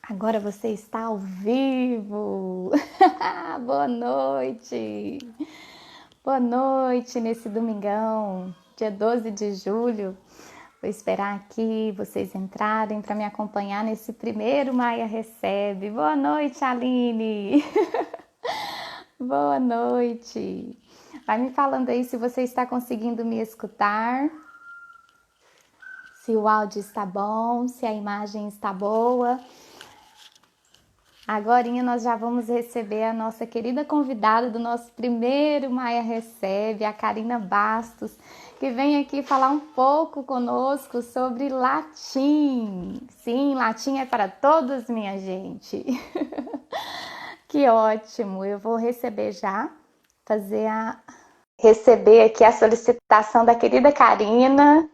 Agora você está ao vivo! Boa noite! Boa noite nesse domingão, dia 12 de julho. Vou esperar aqui vocês entrarem para me acompanhar nesse primeiro Maia Recebe. Boa noite, Aline! Boa noite! Vai me falando aí se você está conseguindo me escutar, se o áudio está bom, se a imagem está boa. Agorinha nós já vamos receber a nossa querida convidada do nosso primeiro Maia Recebe, a Karina Bastos, que vem aqui falar um pouco conosco sobre latim. Sim, latim é para todos, minha gente. Que ótimo! Eu vou receber já, receber aqui a solicitação da querida Karina,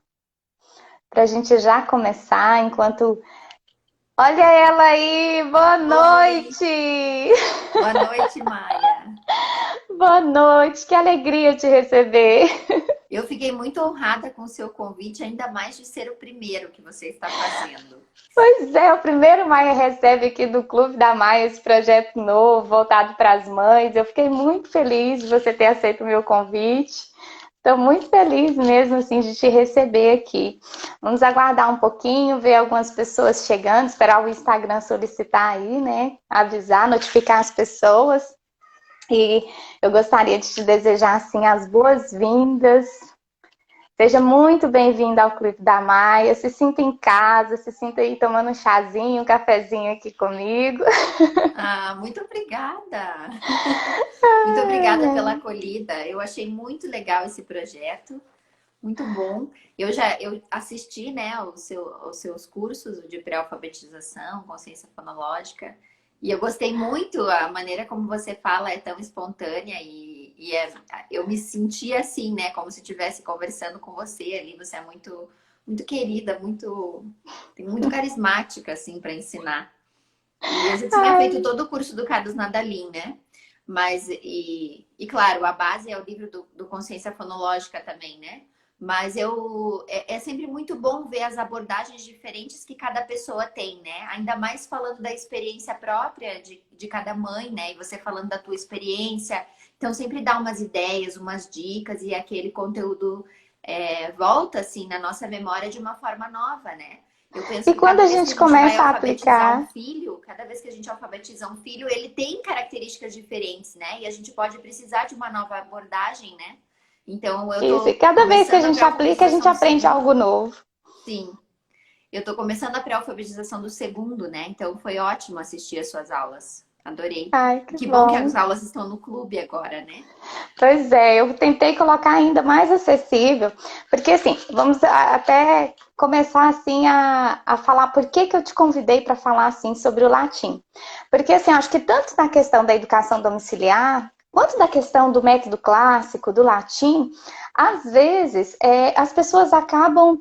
para a gente já começar, enquanto... Olha ela aí! Boa Oi, noite! boa noite, Maia. Boa noite, que alegria te receber. Eu fiquei muito honrada com o seu convite, ainda mais de ser o primeiro que você está fazendo. Pois é, o primeiro Maia Recebe aqui do Clube da Maia, esse projeto novo, voltado para as mães. Eu fiquei muito feliz de você ter aceito o meu convite. Estou muito feliz mesmo assim de te receber aqui. Vamos aguardar um pouquinho, ver algumas pessoas chegando, esperar o Instagram solicitar aí, né? Avisar, notificar as pessoas. E eu gostaria de te desejar assim as boas-vindas. Seja muito bem-vinda ao Clube da Maia. Se sinta em casa, se sinta aí tomando um chazinho, um cafezinho aqui comigo. Ah, muito obrigada. Muito obrigada pela acolhida. Eu achei muito legal esse projeto, muito bom. Eu assisti, né, aos seus cursos de pré-alfabetização, consciência fonológica. E eu gostei muito, a maneira como você fala é tão espontânea eu me senti assim, né? Como se estivesse conversando com você ali. Você é muito querida, muito carismática, assim, para ensinar. E eu já tinha feito Ai, todo o curso do Carlos Nadalim, né? Claro, a base é o livro do Consciência Fonológica também, né? É sempre muito bom ver as abordagens diferentes que cada pessoa tem, né? Ainda mais falando da experiência própria de cada mãe, né? E você falando da tua experiência. Então, sempre dá umas ideias, umas dicas e aquele conteúdo volta, assim, na nossa memória de uma forma nova, né? Eu penso e que quando cada a vez que gente a gente vai começa a alfabetizar um aplicar filho, cada vez que a gente alfabetiza um filho, ele tem características diferentes, né? E a gente pode precisar de uma nova abordagem, né? Então, eu isso, e tô cada vez que a começando a gente aplica, a gente pré-alfabetização do aprende segundo. algo novo. Sim, eu tô começando a pré-alfabetização do segundo, né? Então, foi ótimo assistir as suas aulas. Adorei. Ai, E que que bom que as bom. aulas estão no clube agora, né? Pois é, eu tentei colocar ainda mais acessível, porque assim, até começar assim a falar por que que eu te convidei para falar assim sobre o latim. Porque assim, acho que tanto na questão da educação domiciliar, quanto da questão do método clássico, do latim, às vezes as pessoas acabam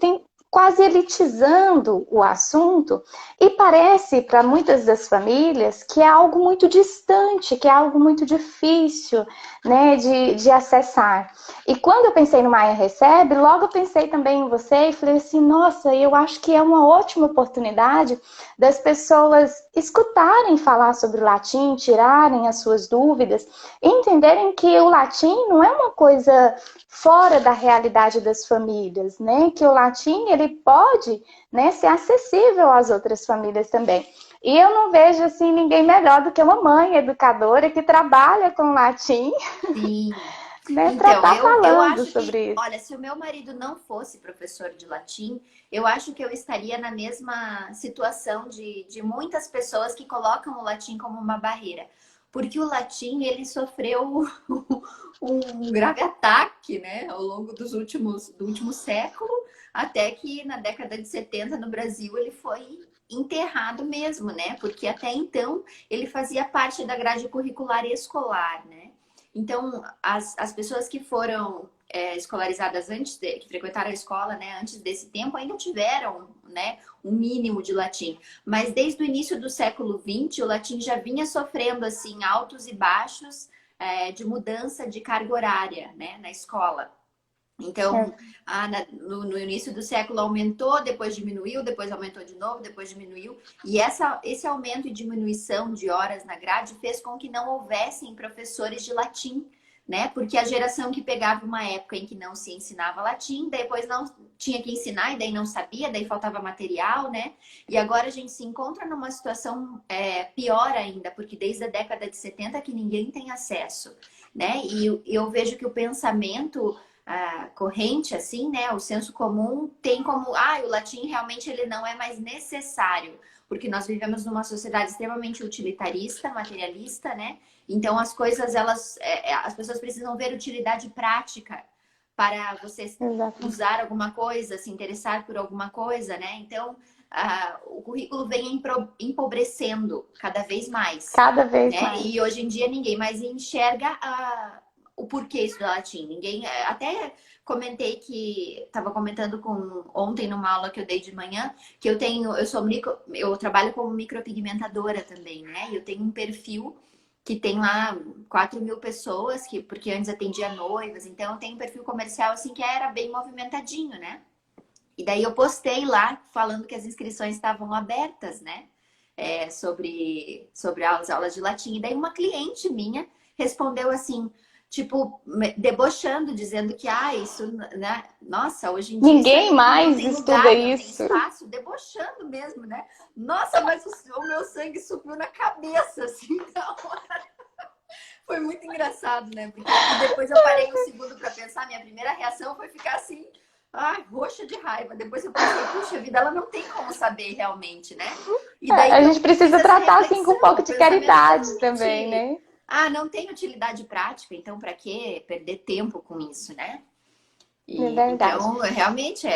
quase elitizando o assunto e parece para muitas das famílias que é algo muito distante, que é algo muito difícil, né, de acessar. E quando eu pensei no Maia Recebe, logo eu pensei também em você e falei assim, nossa, eu acho que é uma ótima oportunidade das pessoas escutarem falar sobre o latim, tirarem as suas dúvidas, e entenderem que o latim não é uma coisa fora da realidade das famílias, né? Que o latim ele pode, né, ser acessível às outras famílias também. E eu não vejo assim ninguém melhor do que uma mãe educadora que trabalha com latim, Sim. né, para Então, estar eu falando acho que, sobre isso. olha, se o meu marido não fosse professor de latim, eu acho que eu estaria na mesma situação de muitas pessoas que colocam o latim como uma barreira. Porque o latim, ele sofreu um grave ataque, né, ao longo do último século, até que na década de 70 no Brasil ele foi enterrado mesmo, né? Porque até então ele fazia parte da grade curricular escolar, né? Então, as pessoas que foram escolarizadas que frequentaram a escola, né, antes desse tempo, ainda tiveram, né, um mínimo de latim. Mas desde o início do século XX, o latim já vinha sofrendo, assim, altos e baixos de mudança de carga horária, né, na escola. Então, no início do século aumentou, depois diminuiu, depois aumentou de novo, depois diminuiu. E esse aumento e diminuição de horas na grade fez com que não houvessem professores de latim, né? Porque a geração que pegava uma época em que não se ensinava latim, depois não tinha que ensinar e daí não sabia, daí faltava material, né? E agora a gente se encontra numa situação pior ainda, porque desde a década de 70 que ninguém tem acesso, né? E eu vejo que o pensamento corrente, assim, né? O senso comum tem como, o latim realmente ele não é mais necessário, porque nós vivemos numa sociedade extremamente utilitarista, materialista, né? Então as coisas, as pessoas precisam ver utilidade prática para você usar alguma coisa, se interessar por alguma coisa, né? Então o currículo vem empobrecendo cada vez mais. Cada vez né? mais. E hoje em dia ninguém mais enxerga o porquê estudar latim. Ninguém, até comentei que estava comentando ontem numa aula que eu dei de manhã, que eu trabalho como micropigmentadora também, né? E eu tenho um perfil que tem lá 4.000 pessoas, porque antes atendia noivas, então eu tenho um perfil comercial assim que era bem movimentadinho, né? E daí eu postei lá falando que as inscrições estavam abertas, né? Sobre as aulas de latim. E daí uma cliente minha respondeu assim, tipo, debochando, dizendo que, isso, né? Nossa, hoje em dia ninguém mais não tem estuda lugar, isso. Não tem espaço, debochando mesmo, né? Nossa, mas o meu sangue subiu na cabeça, assim, então... Foi muito engraçado, né? Porque depois eu parei um segundo para pensar, minha primeira reação foi ficar assim, roxa de raiva. Depois eu pensei, puxa vida, ela não tem como saber realmente, né? E daí a gente precisa tratar assim com um pouco de caridade também, né? Não tem utilidade prática, então para que perder tempo com isso, né? É verdade. Então, realmente,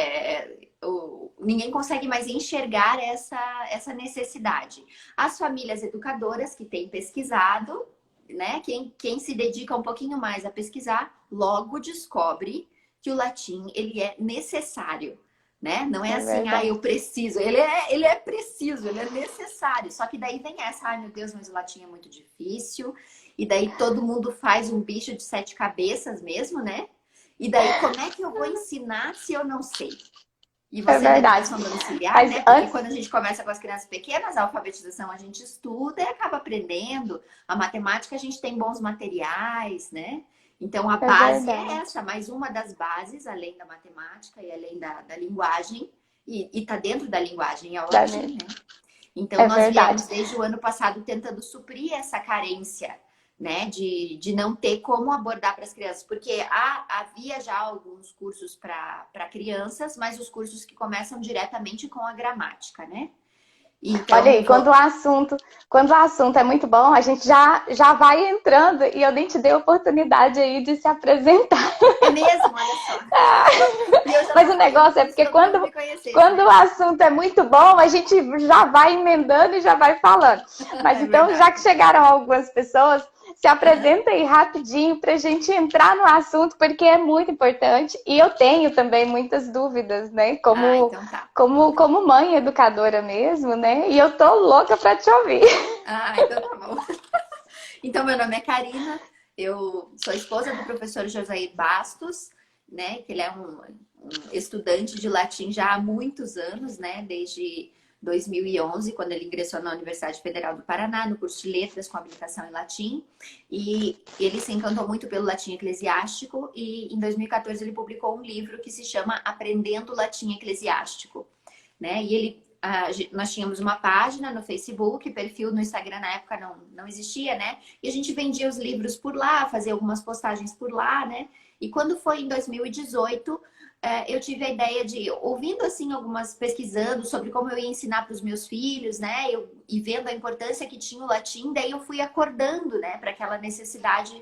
ninguém consegue mais enxergar essa necessidade. As famílias educadoras que têm pesquisado, né? Quem se dedica um pouquinho mais a pesquisar, logo descobre que o latim ele é necessário, né? Não é assim, eu preciso. Ele é preciso, ele é necessário. Só que daí vem essa, meu Deus, mas o latim é muito difícil. E daí todo mundo faz um bicho de 7 cabeças mesmo, né? E daí como é que eu vou ensinar se eu não sei? E você na educação domiciliar, né? Porque quando a gente começa com as crianças pequenas, a alfabetização a gente estuda e acaba aprendendo. A matemática a gente tem bons materiais, né? Então a base é essa, mais uma das bases, além da matemática e além da linguagem, e tá dentro da linguagem, é a origem, né? Então nós viemos desde o ano passado tentando suprir essa carência, né, de não ter como abordar para as crianças, porque havia já alguns cursos para crianças, mas os cursos que começam diretamente com a gramática, né? Então, olha aí, quando o assunto é muito bom, a gente já vai entrando e eu nem te dei a oportunidade aí de se apresentar. É mesmo, olha só. Mas o negócio é porque quando o assunto é muito bom, a gente já vai emendando e já vai falando. Mas então, já que chegaram algumas pessoas, se apresenta aí rapidinho para a gente entrar no assunto, porque é muito importante. E eu tenho também muitas dúvidas, né? Então tá. Como mãe educadora mesmo, né? E eu tô louca para te ouvir. Então tá bom. Então, meu nome é Karina, eu sou esposa do professor Josair Bastos, né? Que ele é um estudante de latim já há muitos anos, né? Desde 2011, quando ele ingressou na Universidade Federal do Paraná, no curso de Letras com habilitação em latim. E ele se encantou muito pelo latim eclesiástico e em 2014 ele publicou um livro que se chama Aprendendo Latim Eclesiástico, né? E nós tínhamos uma página no Facebook, perfil no Instagram na época não existia, né? E a gente vendia os livros por lá, fazia algumas postagens por lá, né? E quando foi em 2018, eu tive a ideia de, ouvindo assim pesquisando sobre como eu ia ensinar para os meus filhos, né? E vendo a importância que tinha o latim, daí eu fui acordando, né? Para aquela necessidade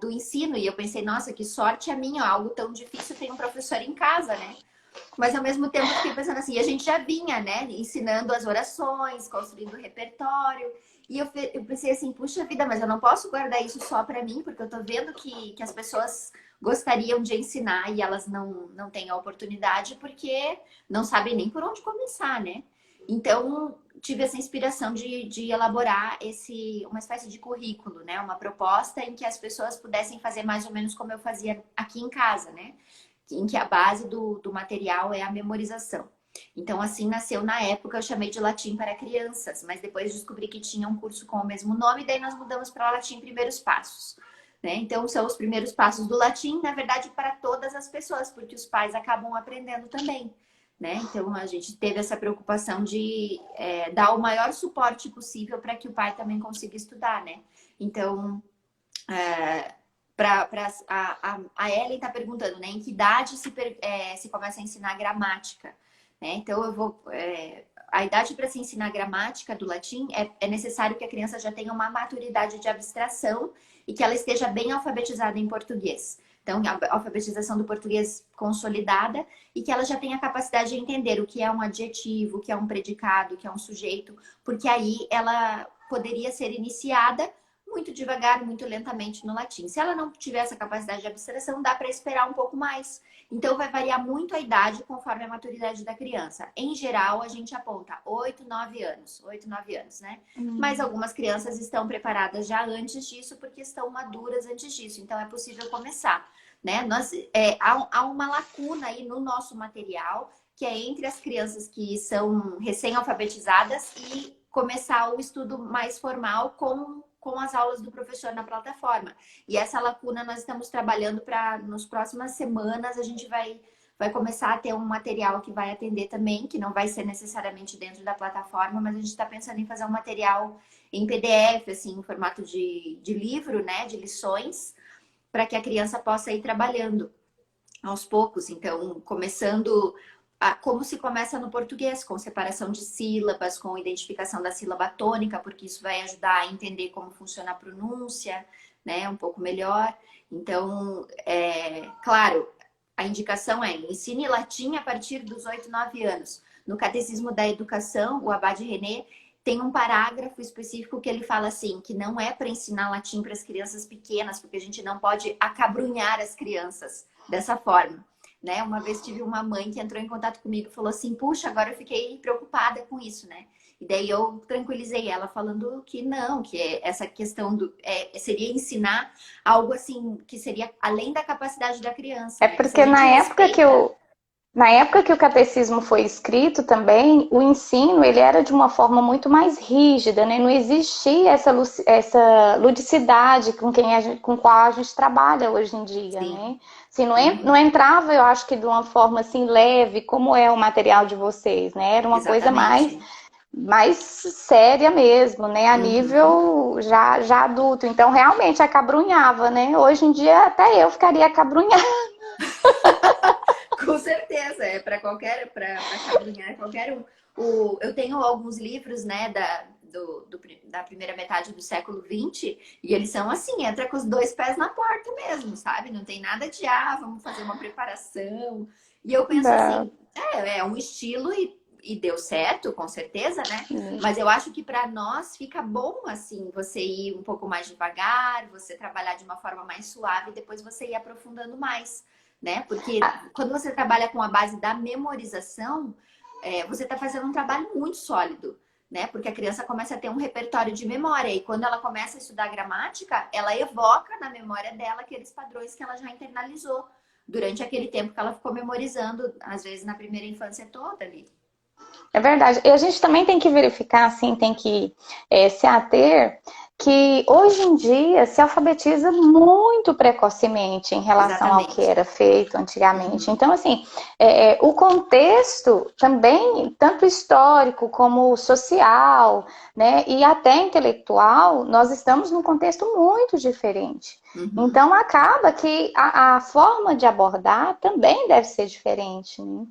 do ensino. E eu pensei, nossa, que sorte a minha, algo tão difícil, tem um professor em casa, né? Mas ao mesmo tempo eu fiquei pensando assim, a gente já vinha, né? Ensinando as orações, construindo o repertório. E eu pensei assim, puxa vida, mas eu não posso guardar isso só para mim, porque eu tô vendo que as pessoas gostariam de ensinar e elas não têm a oportunidade porque não sabem nem por onde começar, né? Então, tive essa inspiração de elaborar uma espécie de currículo, né? Uma proposta em que as pessoas pudessem fazer mais ou menos como eu fazia aqui em casa, né? Em que a base do material é a memorização. Então, assim nasceu na época, eu chamei de Latim para Crianças, mas depois descobri que tinha um curso com o mesmo nome, e daí nós mudamos para Latim Primeiros Passos. Né? Então, são os primeiros passos do latim, na verdade, para todas as pessoas, porque os pais acabam aprendendo também. Né? Então, a gente teve essa preocupação de dar o maior suporte possível para que o pai também consiga estudar. Né? Então, a Ellen está perguntando, né, em que idade se começa a ensinar gramática. Né? Então, a idade para se ensinar gramática do latim é necessário que a criança já tenha uma maturidade de abstração e que ela esteja bem alfabetizada em português. Então, a alfabetização do português consolidada e que ela já tenha a capacidade de entender o que é um adjetivo, o que é um predicado, o que é um sujeito, porque aí ela poderia ser iniciada muito devagar, muito lentamente no latim. Se ela não tiver essa capacidade de abstração, dá para esperar um pouco mais. Então, vai variar muito a idade conforme a maturidade da criança. Em geral, a gente aponta 8, 9 anos. 8, 9 anos, né? Mas algumas crianças estão preparadas já antes disso, porque estão maduras antes disso. Então, é possível começar. Né? Há uma lacuna aí no nosso material, que é entre as crianças que são recém-alfabetizadas e começar o estudo mais formal com as aulas do professor na plataforma. E essa lacuna nós estamos trabalhando para, nas próximas semanas, a gente vai começar a ter um material que vai atender também, que não vai ser necessariamente dentro da plataforma, mas a gente está pensando em fazer um material em PDF, assim, em formato de livro, né, de lições, para que a criança possa ir trabalhando aos poucos. Então, começando como se começa no português, com separação de sílabas, com identificação da sílaba tônica, porque isso vai ajudar a entender como funciona a pronúncia, né, um pouco melhor. Então, claro, a indicação é ensine latim a partir dos 8, 9 anos. No Catecismo da Educação, o Abade René tem um parágrafo específico que ele fala assim, que não é para ensinar latim para as crianças pequenas, porque a gente não pode acabrunhar as crianças dessa forma. Né? Uma vez tive uma mãe que entrou em contato comigo e falou assim, puxa, agora eu fiquei preocupada com isso, né? E daí eu tranquilizei ela falando que não, que essa questão seria ensinar algo assim, que seria além da capacidade da criança. É né? porque na época que o catecismo foi escrito também, o ensino ele era de uma forma muito mais rígida, né? Não existia essa ludicidade com qual a gente trabalha hoje em dia, Sim. né? Assim, não entrava, eu acho que de uma forma assim leve, como é o material de vocês, né? Era uma coisa mais séria mesmo, né? A nível já adulto. Então, realmente, acabrunhava, né? Hoje em dia, até eu ficaria acabrunhada. Com certeza, para acabrunhar qualquer um. Eu tenho alguns livros, né, da primeira metade do século XX, e eles são assim, entra com os 2 pés na porta mesmo, sabe? Não tem nada de, vamos fazer uma preparação. E eu penso assim, é um estilo e deu certo, com certeza, né? Mas eu acho que para nós fica bom, assim, você ir um pouco mais devagar, você trabalhar de uma forma mais suave, e depois você ir aprofundando mais. Né? Porque quando você trabalha com a base da memorização, você está fazendo um trabalho muito sólido, né? Porque a criança começa a ter um repertório de memória e quando ela começa a estudar gramática, ela evoca na memória dela aqueles padrões que ela já internalizou durante aquele tempo que ela ficou memorizando, às vezes na primeira infância toda ali. É verdade. E a gente também tem que verificar, assim, tem que se ater que hoje em dia se alfabetiza muito precocemente em relação ao que era feito antigamente. Então, assim, o contexto também, tanto histórico como social, né, e até intelectual, nós estamos num contexto muito diferente. Então, acaba que a forma de abordar também deve ser diferente, né?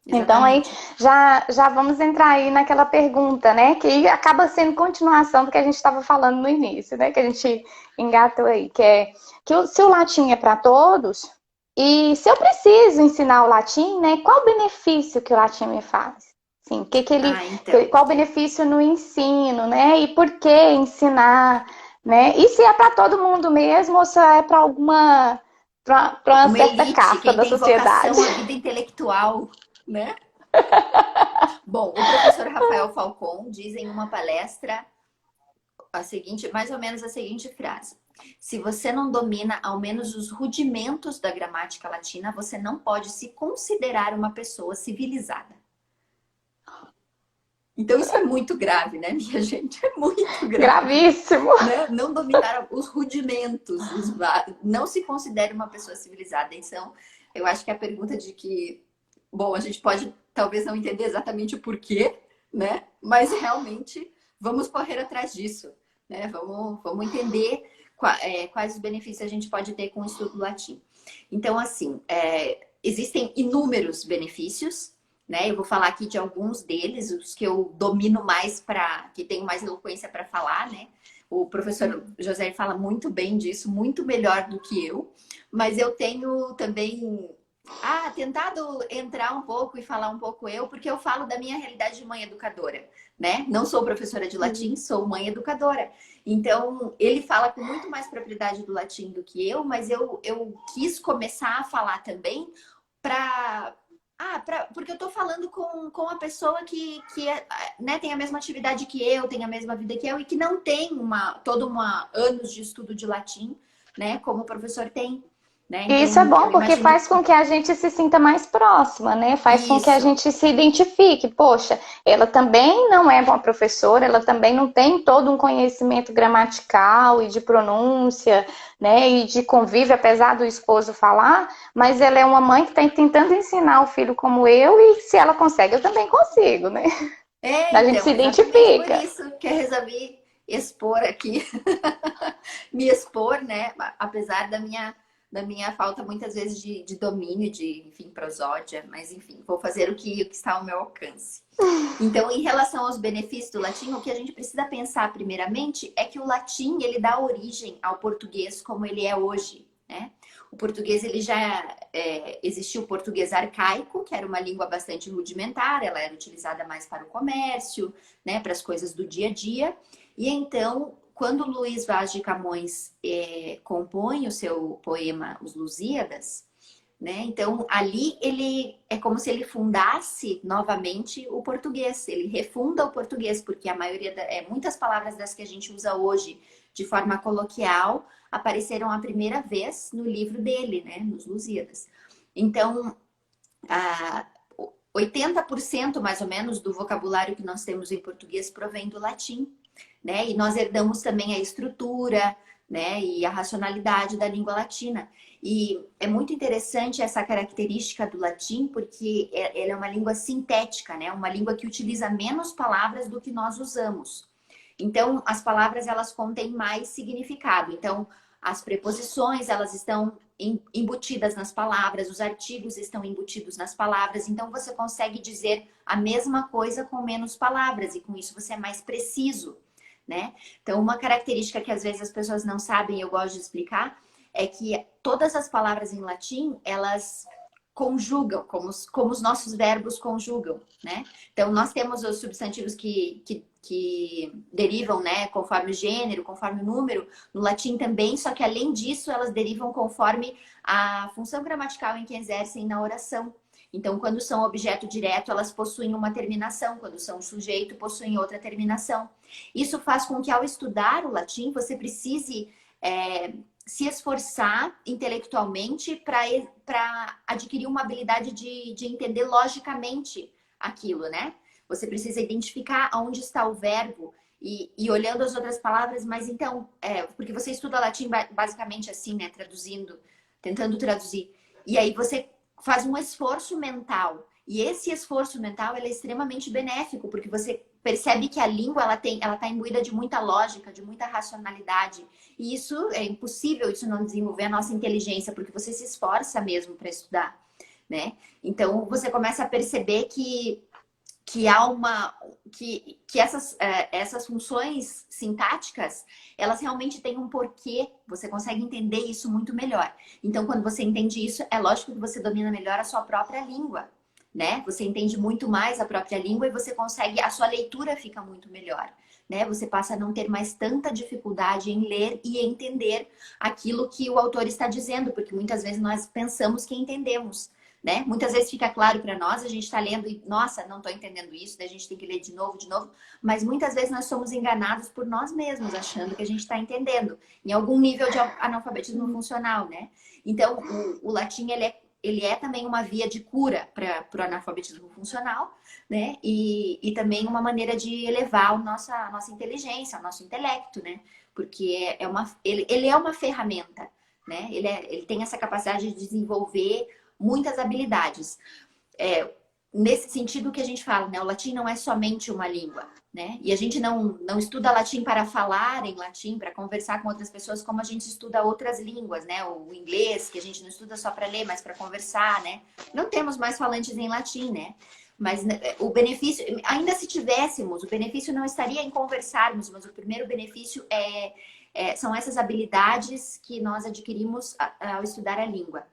Então aí já vamos entrar aí naquela pergunta, né? Que acaba sendo continuação do que a gente estava falando no início, né? Que a gente engatou aí, que é que se o latim é para todos, e se eu preciso ensinar o latim, né? Qual o benefício que o latim me faz? Sim, qual o benefício no ensino, né? E por que ensinar, né? E se é para todo mundo mesmo ou se é para para uma certa elite, casta da sociedade? Vocação à vida intelectual. Né? Bom, o professor Rafael Falcon diz em uma palestra a seguinte, mais ou menos a seguinte frase: se você não domina ao menos os rudimentos da gramática latina, você não pode se considerar uma pessoa civilizada. Então isso é muito grave, né, minha gente? É muito grave. Gravíssimo. Né? Não dominar os rudimentos, não se considere uma pessoa civilizada. Então, eu acho que a pergunta de que, bom, a gente pode talvez não entender exatamente o porquê, né? Mas realmente vamos correr atrás disso, né? Vamos entender quais os benefícios a gente pode ter com o estudo do latim. Então, assim, existem inúmeros benefícios, né? Eu vou falar aqui de alguns deles, os que eu domino mais que tenho mais eloquência para falar, né? O professor José fala muito bem disso, muito melhor do que eu, mas eu tenho também tentado entrar um pouco e falar um pouco eu, porque eu falo da minha realidade de mãe educadora, né? Não sou professora de latim, sou mãe educadora. Então, ele fala com muito mais propriedade do latim do que eu, mas eu quis começar a falar também porque eu tô falando com a pessoa que né, tem a mesma atividade que eu, tem a mesma vida que eu e que não tem anos de estudo de latim, né, como o professor tem, né? E isso é Então, bom eu porque imagino faz com que a gente se sinta mais próxima, né? Faz com que a isso. gente se identifique. Poxa, ela também não é uma professora, ela também não tem todo um conhecimento gramatical e de pronúncia, né? E de convívio, apesar do esposo falar, mas ela é uma mãe que está tentando ensinar o filho como eu, e se ela consegue, eu também consigo, né? A gente se Então, exatamente por identifica. isso que eu resolvi expor aqui, me expor, né? Apesar da minha falta muitas vezes de domínio, enfim, prosódia, mas enfim, vou fazer o que está ao meu alcance. Então, em relação aos benefícios do latim, o que a gente precisa pensar primeiramente é que o latim, ele dá origem ao português como ele é hoje, né? O português, ele já existiu o português arcaico, que era uma língua bastante rudimentar, ela era utilizada mais para o comércio, né, para as coisas do dia a dia. E então, quando Luís Vaz de Camões compõe o seu poema Os Lusíadas, né? Então, ali ele é como se ele fundasse novamente o português. Ele refunda o português, porque a maioria, muitas palavras das que a gente usa hoje de forma coloquial apareceram a primeira vez no livro dele, né? Nos Lusíadas. Então, 80% mais ou menos do vocabulário que nós temos em português provém do latim, né? E nós herdamos também a estrutura, né? E a racionalidade da língua latina. E é muito interessante essa característica do latim, porque ela é uma língua sintética, né? Uma língua que utiliza menos palavras do que nós usamos. Então, as palavras, elas contêm mais significado. Então, as preposições, elas estão embutidas nas palavras, os artigos estão embutidos nas palavras. Então, você consegue dizer a mesma coisa com menos palavras e com isso você é mais preciso, né? Então, uma característica que às vezes as pessoas não sabem, eu gosto de explicar, é que todas as palavras em latim, elas conjugam, como os nossos verbos conjugam, né? Então, nós temos os substantivos que derivam, né, conforme o gênero, conforme o número, no latim também, só que além disso, elas derivam conforme a função gramatical em que exercem na oração. Então, quando são objeto direto, elas possuem uma terminação, quando são sujeito, possuem outra terminação. Isso faz com que, ao estudar o latim, você precise se esforçar intelectualmente para adquirir uma habilidade de entender logicamente aquilo, né? Você precisa identificar onde está o verbo e olhando as outras palavras, mas então, porque você estuda latim basicamente assim, né? Traduzindo, tentando traduzir. E aí você faz um esforço mental. E esse esforço mental ele é extremamente benéfico, porque você percebe que a língua ela está imbuída de muita lógica, de muita racionalidade. E isso é impossível isso não desenvolver a nossa inteligência, porque você se esforça mesmo para estudar, né? Então você começa a perceber que há que essas funções sintáticas, elas realmente têm um porquê, você consegue entender isso muito melhor. Então, quando você entende isso, é lógico que você domina melhor a sua própria língua, né? Você entende muito mais a própria língua e você consegue, a sua leitura fica muito melhor, né? Você passa a não ter mais tanta dificuldade em ler e entender aquilo que o autor está dizendo, porque muitas vezes nós pensamos que entendemos, né? Muitas vezes fica claro para nós, a gente está lendo e, nossa, não estou entendendo isso, daí a gente tem que ler de novo, mas muitas vezes nós somos enganados por nós mesmos, achando que a gente está entendendo, em algum nível de analfabetismo funcional, né? Então, o latim, ele é também uma via de cura para o analfabetismo funcional, né? E também uma maneira de elevar a nossa inteligência, o nosso intelecto, né? Porque ele é uma ferramenta, né? Ele tem essa capacidade de desenvolver muitas habilidades. Nesse sentido que a gente fala, né? O latim não é somente uma língua, né? E a gente não estuda latim para falar em latim, para conversar com outras pessoas, como a gente estuda outras línguas, né? O inglês, que a gente não estuda só para ler, mas para conversar, né? Não temos mais falantes em latim, né? Mas o benefício, ainda se tivéssemos, o benefício não estaria em conversarmos, mas o primeiro benefício são essas habilidades que nós adquirimos ao estudar a língua.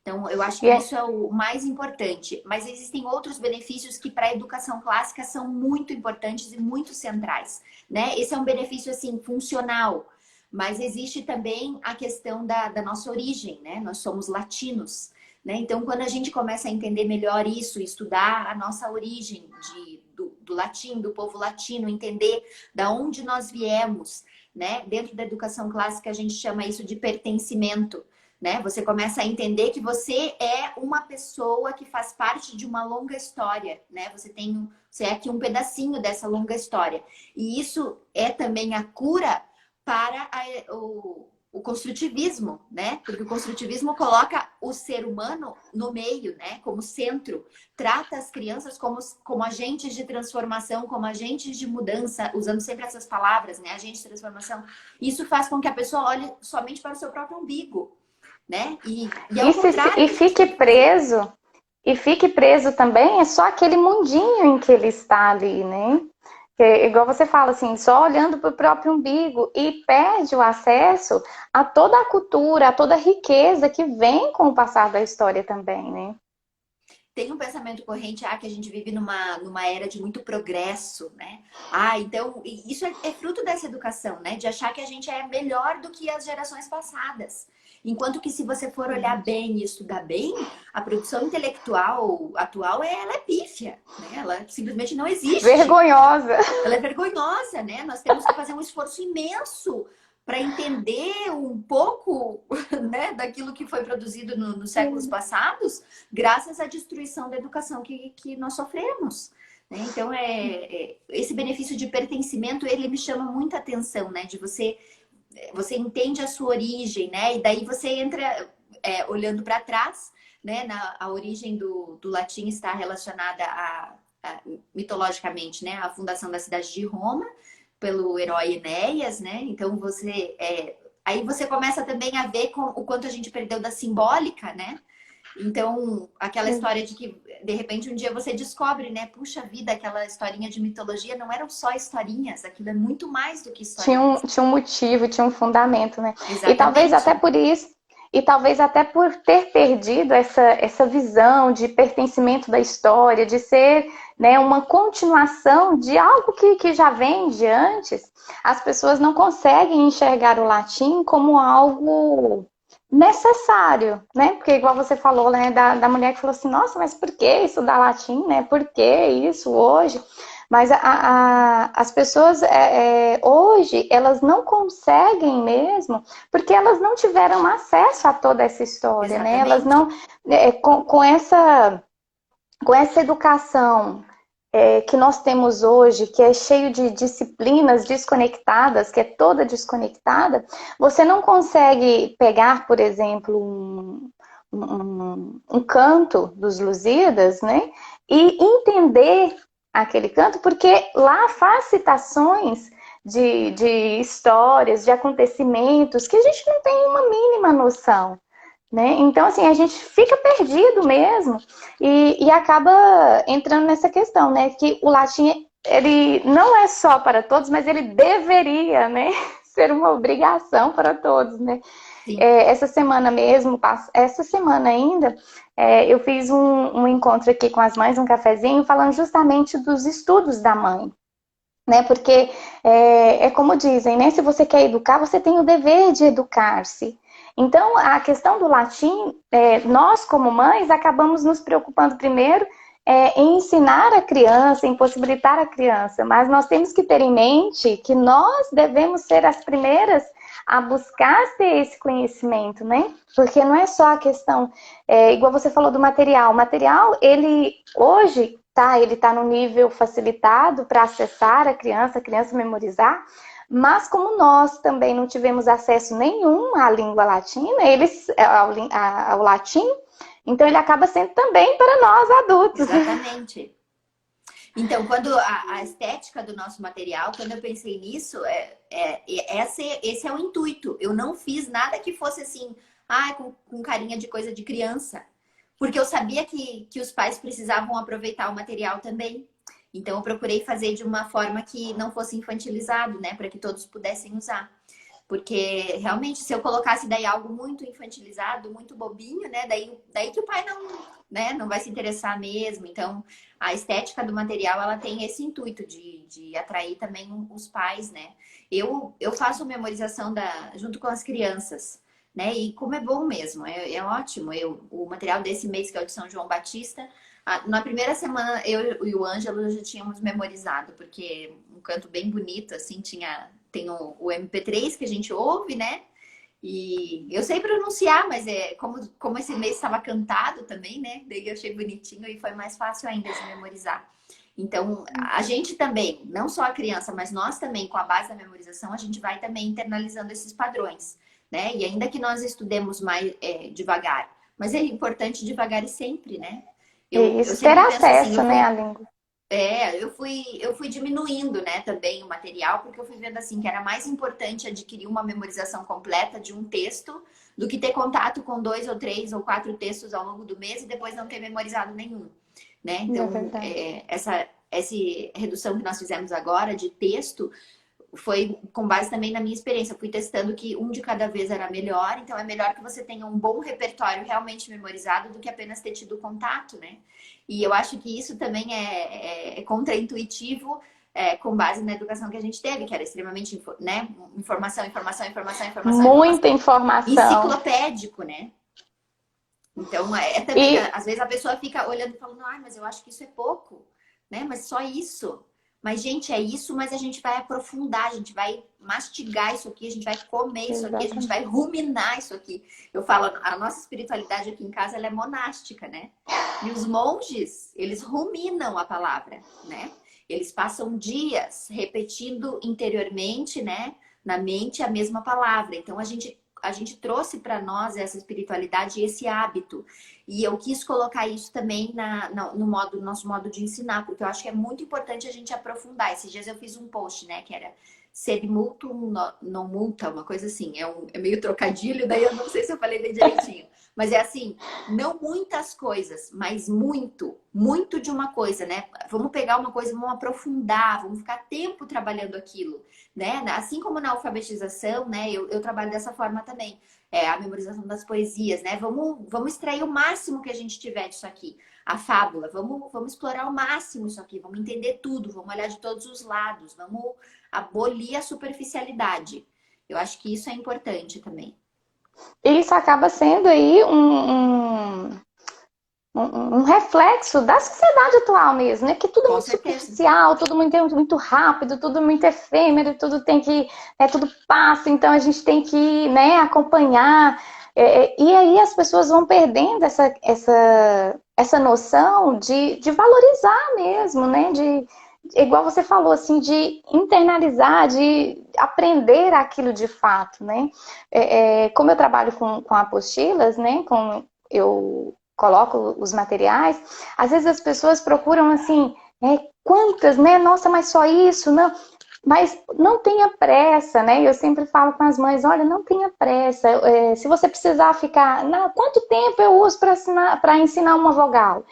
Então, eu acho que isso é o mais importante. Mas existem outros benefícios que para a educação clássica são muito importantes e muito centrais, né? Esse é um benefício, assim, funcional. Mas existe também a questão da nossa origem, né? Nós somos latinos, né? Então, quando a gente começa a entender melhor isso, estudar a nossa origem do latim, do povo latino, entender da onde nós viemos, né? Dentro da educação clássica, a gente chama isso de pertencimento. Né? Você começa a entender que você é uma pessoa que faz parte de uma longa história, né? Você é aqui um pedacinho dessa longa história. E isso é também a cura para o construtivismo, né? Porque o construtivismo coloca o ser humano no meio, né? Como centro. Trata as crianças como agentes de transformação, como agentes de mudança, usando sempre essas palavras, né? Agentes de transformação. Isso faz com que a pessoa olhe somente para o seu próprio umbigo. Né? Ao contrário, e fique preso também, é só aquele mundinho em que ele está ali, né? Que, igual você fala assim, só olhando para o próprio umbigo e perde o acesso a toda a cultura, a toda a riqueza que vem com o passar da história também, né? Tem um pensamento corrente que a gente vive numa era de muito progresso, né? Então isso é fruto dessa educação, né? De achar que a gente é melhor do que as gerações passadas. Enquanto que se você for olhar bem e estudar bem, a produção intelectual atual ela é pífia, né? Ela simplesmente não existe. Vergonhosa. Ela é vergonhosa, né? Nós temos que fazer um esforço imenso para entender um pouco, né, daquilo que foi produzido nos séculos passados, graças à destruição da educação que nós sofremos. Né? Então, esse benefício de pertencimento, ele me chama muita atenção, né? De você entende a sua origem, né? E daí você entra olhando para trás, né? A origem do latim está relacionada mitologicamente, né? A fundação da cidade de Roma, pelo herói Enéas, né? Então aí você começa também a ver o quanto a gente perdeu da simbólica, né? Então, aquela história de que, de repente, um dia você descobre, né? Puxa vida, aquela historinha de mitologia não eram só historinhas, aquilo é muito mais do que historinhas. Tinha um motivo, tinha um fundamento, né? Exatamente. E talvez até por isso, e talvez até por ter perdido essa visão de pertencimento da história, de ser, né, uma continuação de algo que já vem de antes, as pessoas não conseguem enxergar o latim como algo necessário, né? Porque igual você falou, né, da mulher que falou assim, nossa, mas por que estudar latim, né? Por que isso hoje? Mas as pessoas hoje, elas não conseguem mesmo, porque elas não tiveram acesso a toda essa história, exatamente, né? Elas não, com essa educação que nós temos hoje, que é cheio de disciplinas desconectadas, que é toda desconectada, você não consegue pegar, por exemplo, um canto dos Lusíadas, né? E entender aquele canto, porque lá faz citações de histórias, de acontecimentos que a gente não tem uma mínima noção, né? Então, assim, a gente fica perdido mesmo e acaba entrando nessa questão, né? Que o latim, ele não é só para todos, mas ele deveria, né, ser uma obrigação para todos, né? Essa semana mesmo, essa semana ainda, eu fiz um encontro aqui com as mães, um cafezinho, falando justamente dos estudos da mãe. Né? Porque como dizem, né? Se você quer educar, você tem o dever de educar-se. Então, a questão do latim, nós como mães acabamos nos preocupando primeiro em ensinar a criança, em possibilitar a criança, mas nós temos que ter em mente que nós devemos ser as primeiras a buscar ter esse conhecimento, né? Porque não é só a questão, igual você falou do material. O material, ele hoje, ele tá no nível facilitado para acessar a criança memorizar, mas como nós também não tivemos acesso nenhum à língua latina, ao latim, então ele acaba sendo também para nós adultos. Exatamente. Então, quando a estética do nosso material, quando eu pensei nisso, esse é o intuito. Eu não fiz nada que fosse assim, com carinha de coisa de criança. Porque eu sabia que os pais precisavam aproveitar o material também. Então, eu procurei fazer de uma forma que não fosse infantilizado, né? Para que todos pudessem usar. Porque, realmente, se eu colocasse daí algo muito infantilizado, muito bobinho, né? Daí que o pai não vai se interessar mesmo. Então, a estética do material, ela tem esse intuito de atrair também os pais, né? Eu faço memorização junto com as crianças, né? E como é bom mesmo, é ótimo. O material desse mês, que é o de São João Batista, na primeira semana, eu e o Ângelo já tínhamos memorizado, porque um canto bem bonito, assim, tem o MP3 que a gente ouve, né? E eu sei pronunciar, mas como esse mês estava cantado também, né? Daí eu achei bonitinho e foi mais fácil ainda de memorizar. Então, a gente também, não só a criança, mas nós também, com a base da memorização, a gente vai também internalizando esses padrões, né? E ainda que nós estudemos mais devagar, mas é importante devagar e sempre, né? Isso, ter acesso, né, à língua. Eu fui diminuindo, né, também o material, porque eu fui vendo assim que era mais importante adquirir uma memorização completa de um texto do que ter contato com 2 ou 3 ou 4 textos ao longo do mês e depois não ter memorizado nenhum, né? Então, essa redução que nós fizemos agora de texto foi com base também na minha experiência. Eu fui testando que um de cada vez era melhor, então é melhor que você tenha um bom repertório realmente memorizado do que apenas ter tido contato, né? E eu acho que isso também é contraintuitivo com base na educação que a gente teve, que era extremamente, né? Informação. Muita informação. Enciclopédico, né? Então, também, às vezes a pessoa fica olhando e falando, mas eu acho que isso é pouco, né? Mas só isso. Mas, gente, é isso, mas a gente vai aprofundar, a gente vai mastigar isso aqui, a gente vai comer isso aqui, a gente vai ruminar isso aqui. Eu falo, a nossa espiritualidade aqui em casa, ela é monástica, né? E os monges, eles ruminam a palavra, né? Eles passam dias repetindo interiormente, né? Na mente a mesma palavra. Então, a gente trouxe para nós essa espiritualidade e esse hábito. E eu quis colocar isso também no nosso modo de ensinar, porque eu acho que é muito importante a gente aprofundar. Esses dias eu fiz um post, né, que era sed multum non multa, uma coisa assim. É meio trocadilho, daí eu não sei se eu falei bem direitinho. Mas é assim, não muitas coisas, mas muito de uma coisa, né? Vamos pegar uma coisa, vamos aprofundar, vamos ficar tempo trabalhando aquilo, né? Assim como na alfabetização, né? Eu trabalho dessa forma também. A memorização das poesias, né? Vamos extrair o máximo que a gente tiver disso aqui. A fábula, vamos explorar o máximo isso aqui, vamos entender tudo, vamos olhar de todos os lados, vamos abolir a superficialidade. Eu acho que isso é importante também. Isso acaba sendo aí um reflexo da sociedade atual mesmo, né? Que tudo é muito superficial, tudo muito rápido, tudo muito efêmero, tudo tem que, tudo passa, então a gente tem que, né, acompanhar. E aí as pessoas vão perdendo essa noção de valorizar mesmo, né? Igual você falou, assim, de internalizar, de aprender aquilo de fato, né? Como eu trabalho com apostilas, né? Eu coloco os materiais, às vezes as pessoas procuram assim, quantas, né? Nossa, mas só isso? Não. Mas não tenha pressa, né? Eu sempre falo com as mães, olha, não tenha pressa. Se você precisar ficar, quanto tempo eu uso para ensinar uma vogal?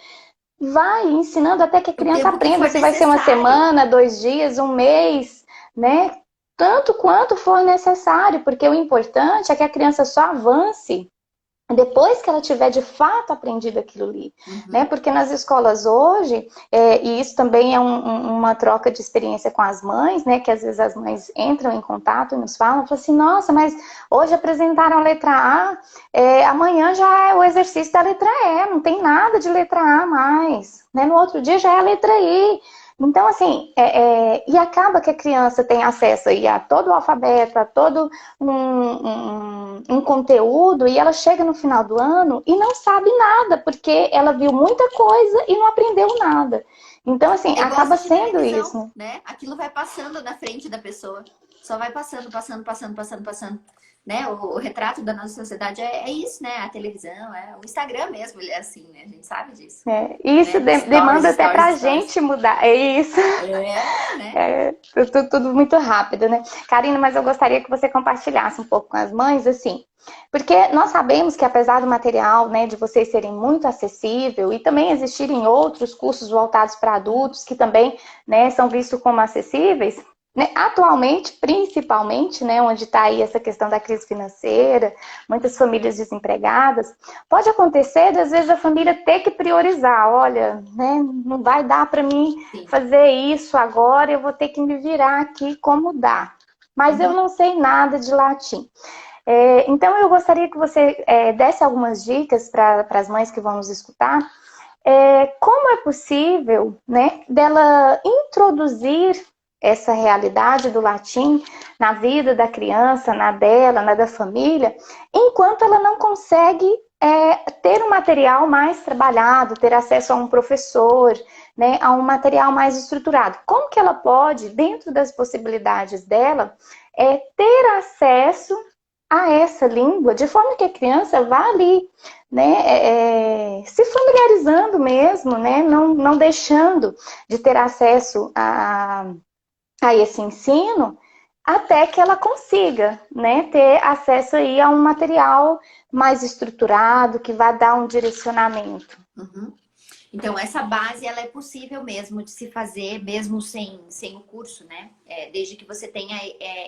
Vai ensinando até que a criança aprenda, se vai ser uma semana, 2 dias, 1 mês, né? Tanto quanto for necessário, porque o importante é que a criança só avance depois que ela tiver de fato aprendido aquilo ali, né? Porque nas escolas hoje, e isso também é uma troca de experiência com as mães, né? Que às vezes as mães entram em contato e nos falam assim, nossa, mas hoje apresentaram a letra A, amanhã já é o exercício da letra E, não tem nada de letra A mais, né? No outro dia já é a letra I. Então, assim, e acaba que a criança tem acesso aí a todo o alfabeto, a todo um conteúdo, e ela chega no final do ano e não sabe nada, porque ela viu muita coisa e não aprendeu nada. Então, assim, É igual acaba assistir sendo isso, televisão, né? né? Aquilo vai passando na frente da pessoa. Só vai passando, passando, passando, passando, passando. Né? O retrato da nossa sociedade é isso, né? A televisão, o Instagram mesmo, ele é assim, né? A gente sabe disso. Isso Né? Stories, demanda até stories, pra stories. gente mudar. É isso. Né? Tudo muito rápido, né? Karina, mas eu gostaria que você compartilhasse um pouco com as mães, assim, porque nós sabemos que apesar do material, né, de vocês serem muito acessível e também existirem outros cursos voltados para adultos que também, né, são vistos como acessíveis, né, atualmente, principalmente, né, onde está aí essa questão da crise financeira, muitas famílias desempregadas, pode acontecer, às vezes, a família ter que priorizar, olha, né, não vai dar para mim Sim. fazer isso agora, eu vou ter que me virar aqui como dá. Mas eu não sei nada de latim. Então, eu gostaria que você desse algumas dicas para as mães que vão nos escutar. Como é possível, né, dela introduzir essa realidade do latim na vida da criança, na dela, na da família, enquanto ela não consegue ter um material mais trabalhado, ter acesso a um professor, né, a um material mais estruturado. Como que ela pode, dentro das possibilidades dela, ter acesso a essa língua, de forma que a criança vá ali, né, se familiarizando mesmo, né, não deixando de ter acesso a esse ensino, até que ela consiga, né, ter acesso aí a um material mais estruturado, que vai dar um direcionamento. Então, essa base, ela é possível mesmo de se fazer, mesmo sem o curso, né? Desde que você tenha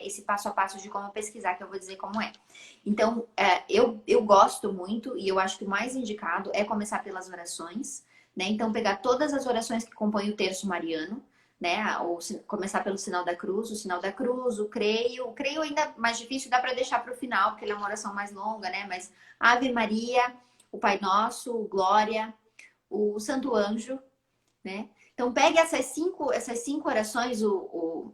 esse passo a passo de como pesquisar, que eu vou dizer como é. Então, eu gosto muito e eu acho que o mais indicado é começar pelas orações, né? Então, pegar todas as orações que compõem o terço mariano, né? Ou começar pelo sinal da cruz, o sinal da cruz, o creio. O creio ainda mais difícil, dá para deixar para o final, porque ele é uma oração mais longa, né? Mas Ave Maria, o Pai Nosso, o Glória, o Santo Anjo, né? Então pegue essas cinco orações, o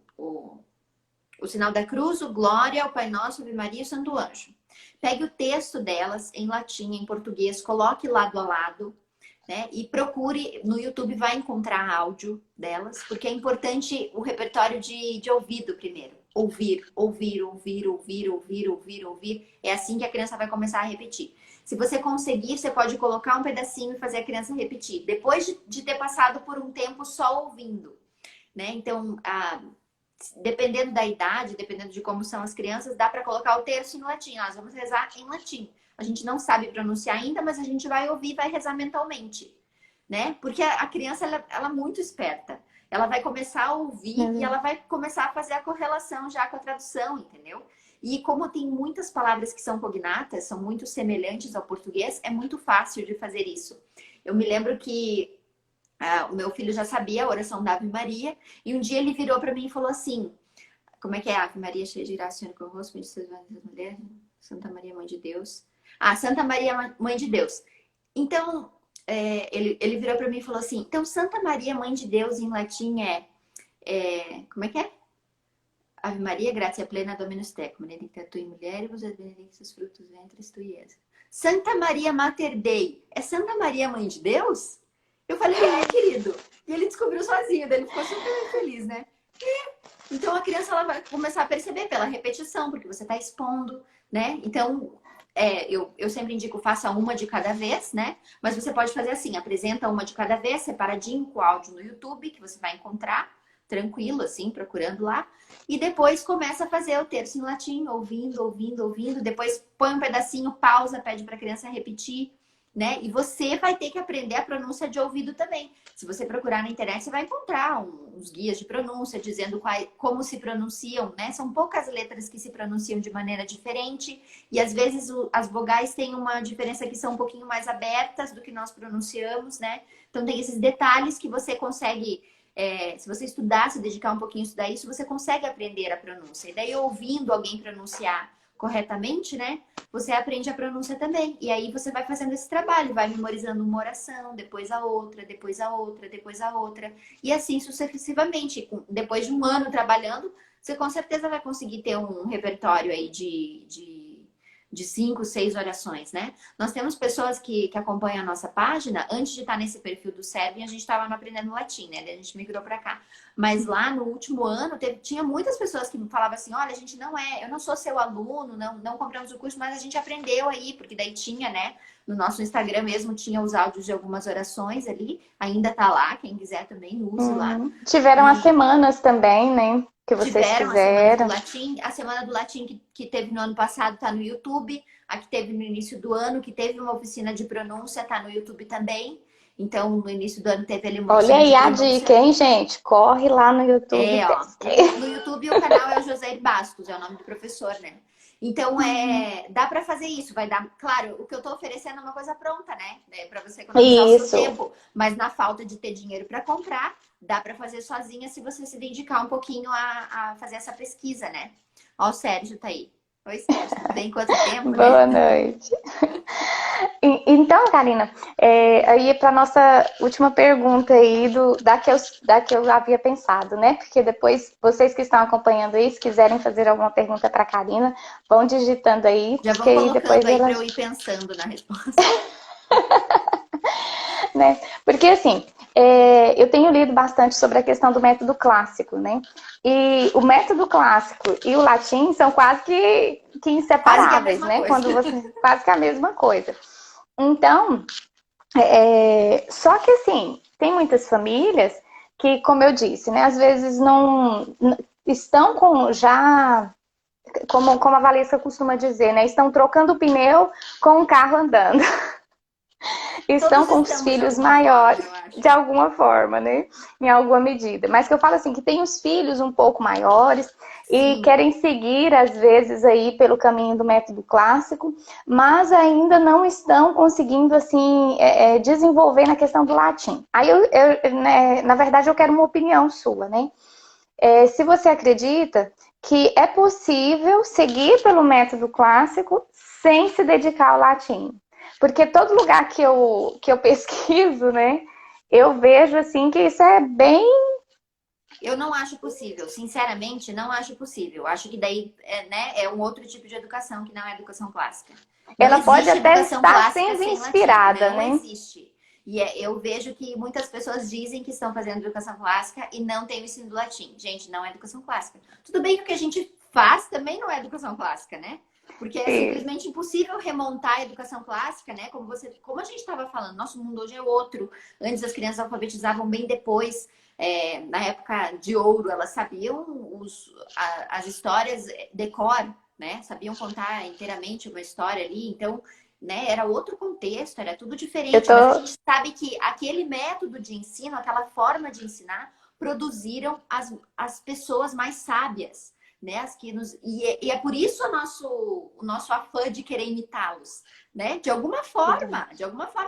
sinal da cruz, o Glória, o Pai Nosso, Ave Maria e o Santo Anjo. Pegue o texto delas em latim, em português, coloque lado a lado, né? E procure, no YouTube vai encontrar áudio delas, porque é importante o repertório de ouvido primeiro. Ouvir, ouvir, ouvir, ouvir, ouvir, ouvir, ouvir. É assim que a criança vai começar a repetir. Se você conseguir, você pode colocar um pedacinho e fazer a criança repetir. Depois de ter passado por um tempo só ouvindo, né? Então, dependendo da idade, dependendo de como são as crianças, dá para colocar o terço em latim. Nós vamos rezar em latim. A gente não sabe pronunciar ainda, mas a gente vai ouvir e vai rezar mentalmente, né? Porque a criança, ela é muito esperta. Ela vai começar a ouvir e ela vai começar a fazer a correlação já com a tradução, entendeu? E como tem muitas palavras que são cognatas, são muito semelhantes ao português, é muito fácil de fazer isso. Eu me lembro que o meu filho já sabia a oração da Ave Maria, e um dia ele virou para mim e falou assim, como é que é? Ave Maria, cheia de graça, Senhor convosco, bendita sois vós entre as mulheres, Santa Maria, Mãe de Deus. Santa Maria, Mãe de Deus. Então, ele virou para mim e falou assim, então Santa Maria, Mãe de Deus, em latim como é que é? Ave Maria, gratia plena, Dominus tecum, benedicta tu in mulieribus et benedictus fructus ventris tui, Jesus. Santa Maria Mater Dei, é Santa Maria Mãe de Deus? Eu falei, querido. E ele descobriu sozinho, daí ele ficou super feliz, né? Então a criança, ela vai começar a perceber pela repetição, porque você está expondo, né? Então, eu sempre indico, faça uma de cada vez, né? Mas você pode fazer assim, apresenta uma de cada vez, separadinho com o áudio no YouTube, que você vai encontrar, tranquilo, assim, procurando lá. E depois começa a fazer o terço em latim, ouvindo, ouvindo, ouvindo. Depois põe um pedacinho, pausa, pede para a criança repetir. né? E você vai ter que aprender a pronúncia de ouvido também. Se você procurar na internet, você vai encontrar uns guias de pronúncia dizendo como se pronunciam, né? São poucas letras que se pronunciam de maneira diferente e às vezes as vogais têm uma diferença que são um pouquinho mais abertas do que nós pronunciamos, né? Então tem esses detalhes que você consegue, se você estudar, se dedicar um pouquinho a estudar isso, você consegue aprender a pronúncia. E daí ouvindo alguém pronunciar corretamente, né? Você aprende a pronúncia também. E aí você vai fazendo esse trabalho, vai memorizando uma oração, depois a outra, depois a outra, depois a outra. E assim sucessivamente. Depois de um ano trabalhando, você com certeza vai conseguir ter um repertório aí de 5, 6 orações, né? Nós temos pessoas que acompanham a nossa página. Antes de estar nesse perfil do Seven, a gente estava no Aprendendo Latim, né? Daí a gente migrou para cá. Mas lá no último ano, tinha muitas pessoas que me falavam assim, olha, a gente eu não sou seu aluno, não compramos o curso, mas a gente aprendeu aí, porque daí tinha, né? No nosso Instagram mesmo tinha os áudios de algumas orações ali. Ainda tá lá, quem quiser também use lá. Tiveram as semanas também, né? Que vocês Tiveram a Semana do fizeram. Latim. A Semana do Latim que teve no ano passado está no YouTube. A que teve no início do ano, que teve uma oficina de pronúncia, está no YouTube também. Então, no início do ano teve ali uma Olha oficina aí de a pronúncia. dica, hein, gente? Corre lá no YouTube. Ó. No YouTube o canal é o José Bastos, é o nome do professor, né? Então, dá para fazer isso, vai dar... Claro, o que eu estou oferecendo é uma coisa pronta, né? Para você economizar o seu tempo. Mas na falta de ter dinheiro para comprar, dá para fazer sozinha se você se dedicar um pouquinho a fazer essa pesquisa, né? Ó, o Sérgio tá aí. Oi, Sérgio, tudo bem? Quanto tempo, né? Boa noite. Então, Karina, aí para nossa última pergunta aí da que eu havia pensado, né? Porque depois vocês que estão acompanhando aí, se quiserem fazer alguma pergunta para a Karina, vão digitando aí, Já porque vão aí depois colocando aí ela... para eu ir pensando na resposta. né? Porque assim, eu tenho lido bastante sobre a questão do método clássico, né? E o método clássico e o latim são quase que Quase que a inseparáveis, mesma né? coisa. Quando você quase que a mesma coisa. Então, só que assim, tem muitas famílias que, como eu disse, né? Às vezes não estão com já como a Valesca costuma dizer, né? Estão trocando o pneu com o carro andando. Estão Todos com os estamos de filhos alguma forma, maiores, eu acho. de alguma forma, né? Em alguma medida. Mas que eu falo assim, que tem os filhos um pouco maiores e Sim. querem seguir, às vezes, aí pelo caminho do método clássico, mas ainda não estão conseguindo, assim, desenvolver na questão do latim. Aí, né, na verdade, eu quero uma opinião sua, né? Se você acredita que é possível seguir pelo método clássico sem se dedicar ao latim. Porque todo lugar que eu pesquiso, né, eu vejo assim que isso é bem... Eu não acho possível, sinceramente, não acho possível. Acho que daí é um outro tipo de educação que não é educação clássica. Não Ela pode existe até educação estar clássica sendo sem latim, inspirada, não né? existe. E eu vejo que muitas pessoas dizem que estão fazendo educação clássica e não tem o ensino do latim. Gente, não é educação clássica. Tudo bem que o que a gente faz também não é educação clássica, né? Porque é Sim. simplesmente impossível remontar a educação clássica, né? Como a gente estava falando, nosso mundo hoje é outro. Antes as crianças alfabetizavam bem depois. Na época de ouro, elas sabiam as histórias de cor, né? Sabiam contar inteiramente uma história ali. Então, né? Era outro contexto, era tudo diferente. Mas a gente sabe que aquele método de ensino, aquela forma de ensinar, produziram as pessoas mais sábias. Né? E é por isso o nosso afã de querer imitá-los, né? De alguma forma,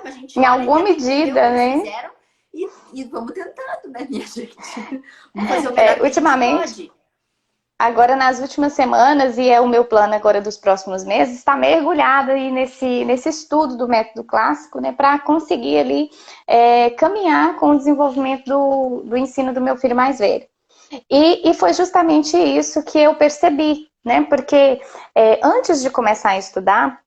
a gente Em olha a alguma internet, vê o que medida, eles né? fizeram e vamos tentando, né, minha gente? Vamos fazer o melhor que a gente Ultimamente, pode. agora nas últimas semanas, e é o meu plano agora dos próximos meses, está mergulhada aí nesse estudo do método clássico, né, para conseguir ali caminhar com o desenvolvimento do ensino do meu filho mais velho. E foi justamente isso que eu percebi, né? Porque antes de começar a estudar,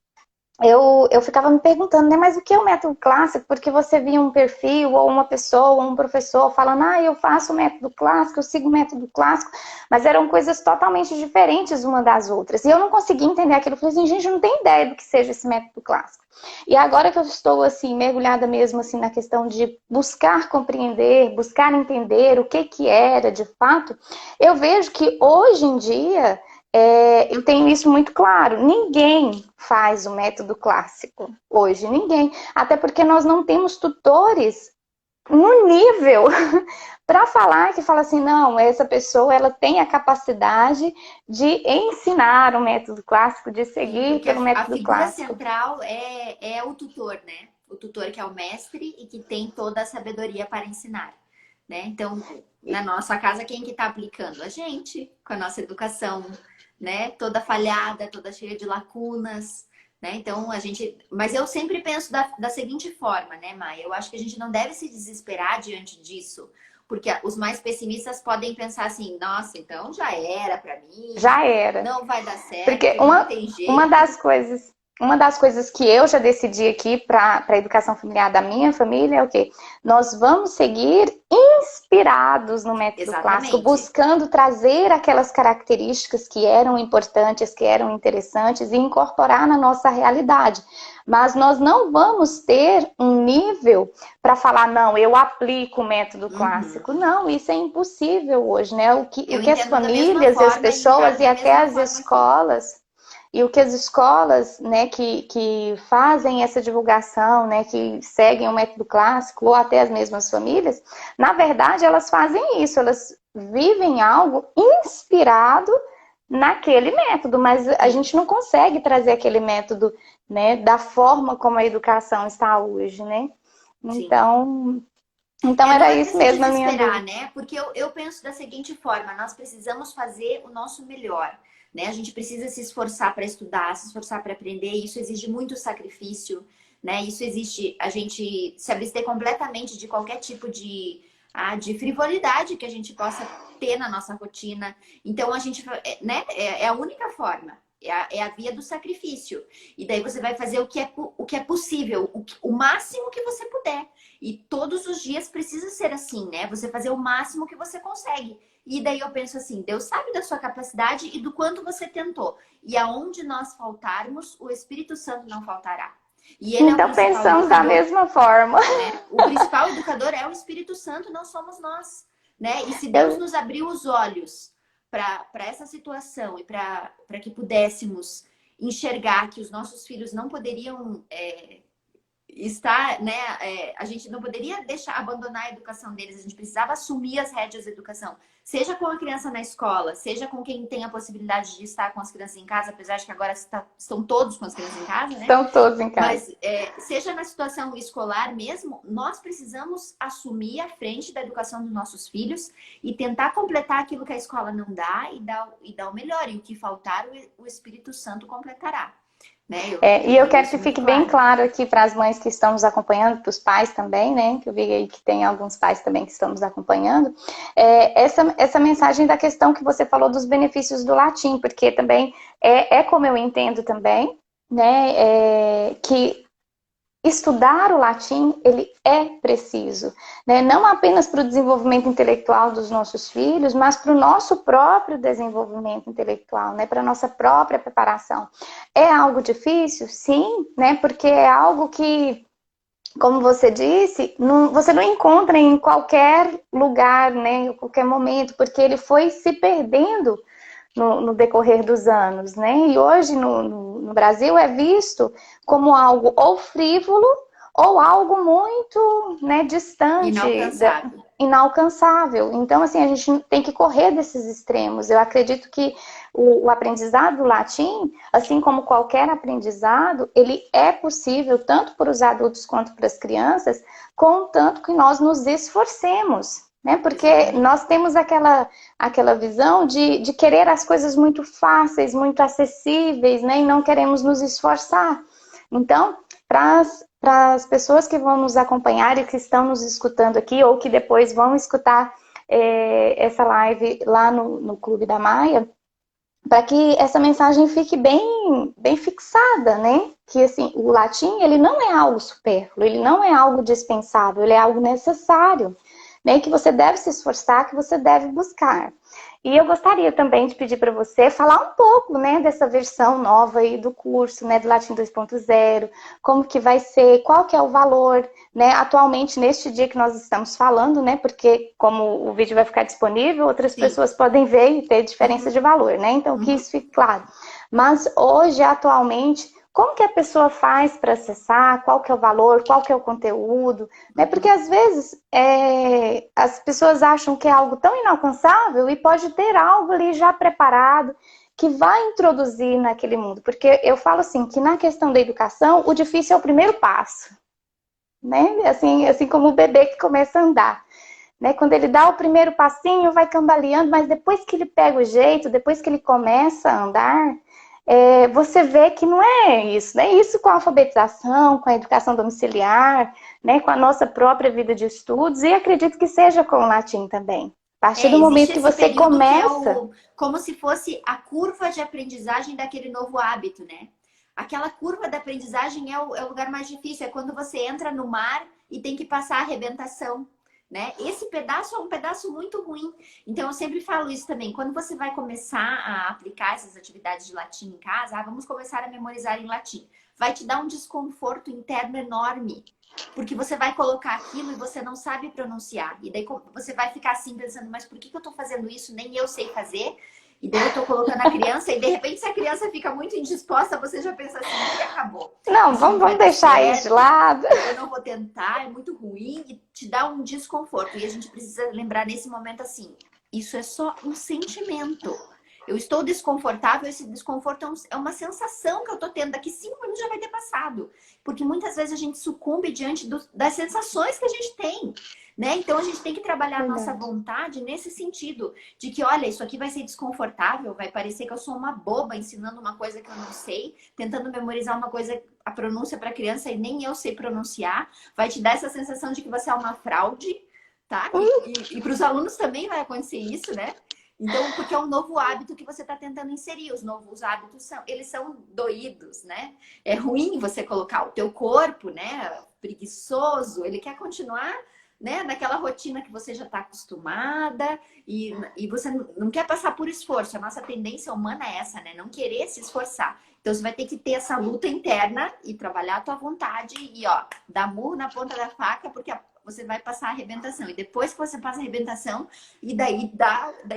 eu ficava me perguntando, né? Mas o que é o método clássico? Porque você via um perfil, ou uma pessoa, ou um professor falando, eu faço o método clássico, eu sigo o método clássico, mas eram coisas totalmente diferentes uma das outras. E eu não conseguia entender aquilo. Eu falei assim, gente, eu não tenho ideia do que seja esse método clássico. E agora que eu estou, assim, mergulhada mesmo, assim, na questão de buscar compreender, buscar entender o que era, de fato, eu vejo que hoje em dia eu tenho isso muito claro. Ninguém faz o método clássico hoje, ninguém. Até porque nós não temos tutores no nível para falar que fala assim, não, essa pessoa ela tem a capacidade de ensinar o método clássico, de Sim, seguir porque pelo a método figura clássico. central é o tutor, né? O tutor que é o mestre e que tem toda a sabedoria para ensinar, né? Então, na nossa casa, quem que está aplicando? A gente, com a nossa educação, né? Toda falhada, toda cheia de lacunas, né? Então, a gente... Mas eu sempre penso da seguinte forma, né, Maia? Eu acho que a gente não deve se desesperar diante disso, porque os mais pessimistas podem pensar assim, nossa, então já era para mim, Já era. não vai dar Porque certo, não tem uma jeito. das coisas que eu já decidi aqui para a educação familiar da minha família é o quê? Nós vamos seguir inspirados no método clássico, Exatamente. buscando trazer aquelas características que eram importantes, que eram interessantes e incorporar na nossa realidade. Mas nós não vamos ter um nível para falar, não, eu aplico o método Uhum. clássico. Não, isso é impossível hoje, né? O Eu que as entendo da mesma famílias e as forma e pessoas encaro e da até mesma as forma aqui. escolas e o que as escolas, né, que fazem essa divulgação, né, que seguem o método clássico, ou até as mesmas famílias, na verdade, elas fazem isso, elas vivem algo inspirado naquele método, mas a Sim, gente não consegue trazer aquele método, né, da forma como a educação está hoje, né? sim. Então Não era é para isso se mesmo a minha desesperar, dúvida. né? Porque eu penso da seguinte forma: nós precisamos fazer o nosso melhor, né? A gente precisa se esforçar para estudar, se esforçar para aprender. Isso exige muito sacrifício, né? Isso exige a gente se abster completamente de qualquer tipo de frivolidade que a gente possa ter na nossa rotina. Então a gente, né? É a única forma. É a via do sacrifício. E daí você vai fazer o que é possível, o máximo que você puder. E todos os dias precisa ser assim, né? Você fazer o máximo que você consegue. E daí eu penso assim, Deus sabe da sua capacidade e do quanto você tentou. E aonde nós faltarmos, o Espírito Santo não faltará. E ele é o Então principal pensamos da educador, mesma forma. né? O principal educador é o Espírito Santo, não somos nós, né? E se Deus Eu, nos abriu os olhos para essa situação e para que pudéssemos enxergar que os nossos filhos não poderiam né? A gente não poderia deixar abandonar a educação deles, a gente precisava assumir as rédeas da educação, seja com a criança na escola, seja com quem tem a possibilidade de estar com as crianças em casa, apesar de que agora estão todos com as crianças em casa, né? estão todos em casa. Mas seja na situação escolar mesmo, nós precisamos assumir a frente da educação dos nossos filhos e tentar completar aquilo que a escola não dá e dar o melhor. E o que faltar, o Espírito Santo completará. Né? Eu E eu tenho quero isso que muito fique bem claro. claro aqui para as mães que estão nos acompanhando, para os pais também, né? Que eu vi aí que tem alguns pais também que estão nos acompanhando. Essa mensagem da questão que você falou dos benefícios do latim, porque também é como eu entendo também, né? Que estudar o latim, ele é preciso, né? Não apenas para o desenvolvimento intelectual dos nossos filhos, mas para o nosso próprio desenvolvimento intelectual, né? Para a nossa própria preparação. É algo difícil? Sim, né? Porque é algo que, como você disse, você não encontra em qualquer lugar, né? Em qualquer momento, porque ele foi se perdendo no decorrer dos anos, né? E hoje no Brasil é visto como algo ou frívolo ou algo muito, né, distante, Inalcançável. inalcançável. Então, assim, a gente tem que correr desses extremos. Eu acredito que o aprendizado do latim, assim como qualquer aprendizado, ele é possível tanto para os adultos quanto para as crianças, contanto que nós nos esforcemos, né? Porque Exatamente. nós temos aquela visão de querer as coisas muito fáceis, muito acessíveis, né? E não queremos nos esforçar. Então, para as pessoas que vão nos acompanhar e que estão nos escutando aqui, ou que depois vão escutar essa live lá no Clube da Maia, para que essa mensagem fique bem, bem fixada, né? Que assim, o latim ele não é algo supérfluo, ele não é algo dispensável, ele é algo necessário. né? Que você deve se esforçar, que você deve buscar. E eu gostaria também de pedir para você falar um pouco, né, dessa versão nova aí do curso, né, do Latim 2.0, como que vai ser, qual que é o valor, né, atualmente neste dia que nós estamos falando, né, porque como o vídeo vai ficar disponível, outras Sim. pessoas podem ver e ter diferença Uhum, de valor, né, então que uhum. isso fique claro. Mas hoje, atualmente, como que a pessoa faz para acessar, qual que é o valor, qual que é o conteúdo, né? Porque Uhum. às vezes as pessoas acham que é algo tão inalcançável e pode ter algo ali já preparado que vai introduzir naquele mundo. Porque eu falo assim, que na questão da educação, o difícil é o primeiro passo, né? Assim como o bebê que começa a andar. Né? Quando ele dá o primeiro passinho, vai cambaleando, mas depois que ele pega o jeito, depois que ele começa a andar, você vê que não é isso, né? Isso com a alfabetização, com a educação domiciliar, né? Com a nossa própria vida de estudos, e acredito que seja com o latim também. A partir do Existe momento que esse você período que é começa. o como se fosse a curva de aprendizagem daquele novo hábito, né? Aquela curva da aprendizagem é o lugar mais difícil, é quando você entra no mar e tem que passar a arrebentação, né? Esse pedaço é um pedaço muito ruim. Então eu sempre falo isso também. Quando você vai começar a aplicar essas atividades de latim em casa, vamos começar a memorizar em latim. Vai te dar um desconforto interno enorme. Porque você vai colocar aquilo e você não sabe pronunciar. E daí você vai ficar assim pensando, mas por que eu tô fazendo isso? Nem eu sei fazer. E daí eu tô colocando a criança e de repente se a criança fica muito indisposta, você já pensa assim, e acabou. Não, Isso não vai vamos dar deixar isso de certo, lado. eu não vou tentar, é muito ruim e te dá um desconforto. E a gente precisa lembrar nesse momento assim, isso é só um sentimento. Eu estou desconfortável, esse desconforto é uma sensação que eu tô tendo. Daqui 5 minutos já vai ter passado. Porque muitas vezes a gente sucumbe diante das sensações que a gente tem. Né? Então a gente tem que trabalhar a nossa Verdade. vontade nesse sentido, de que, olha, isso aqui vai ser desconfortável, vai parecer que eu sou uma boba ensinando uma coisa que eu não sei, tentando memorizar uma coisa, a pronúncia para criança e nem eu sei pronunciar, vai te dar essa sensação de que você é uma fraude, tá? E para os alunos também vai acontecer isso, né? Então, porque é um novo hábito que você está tentando inserir. Os novos hábitos eles são doídos, né? É ruim você colocar o teu corpo, né? Preguiçoso, ele quer continuar, né? Naquela rotina que você já está acostumada e você não quer passar por esforço. A nossa tendência humana é essa, né? Não querer se esforçar. Então você vai ter que ter essa luta interna e trabalhar a tua vontade e, ó, dar murro na ponta da faca, porque você vai passar a arrebentação. E depois que você passa a arrebentação, e daí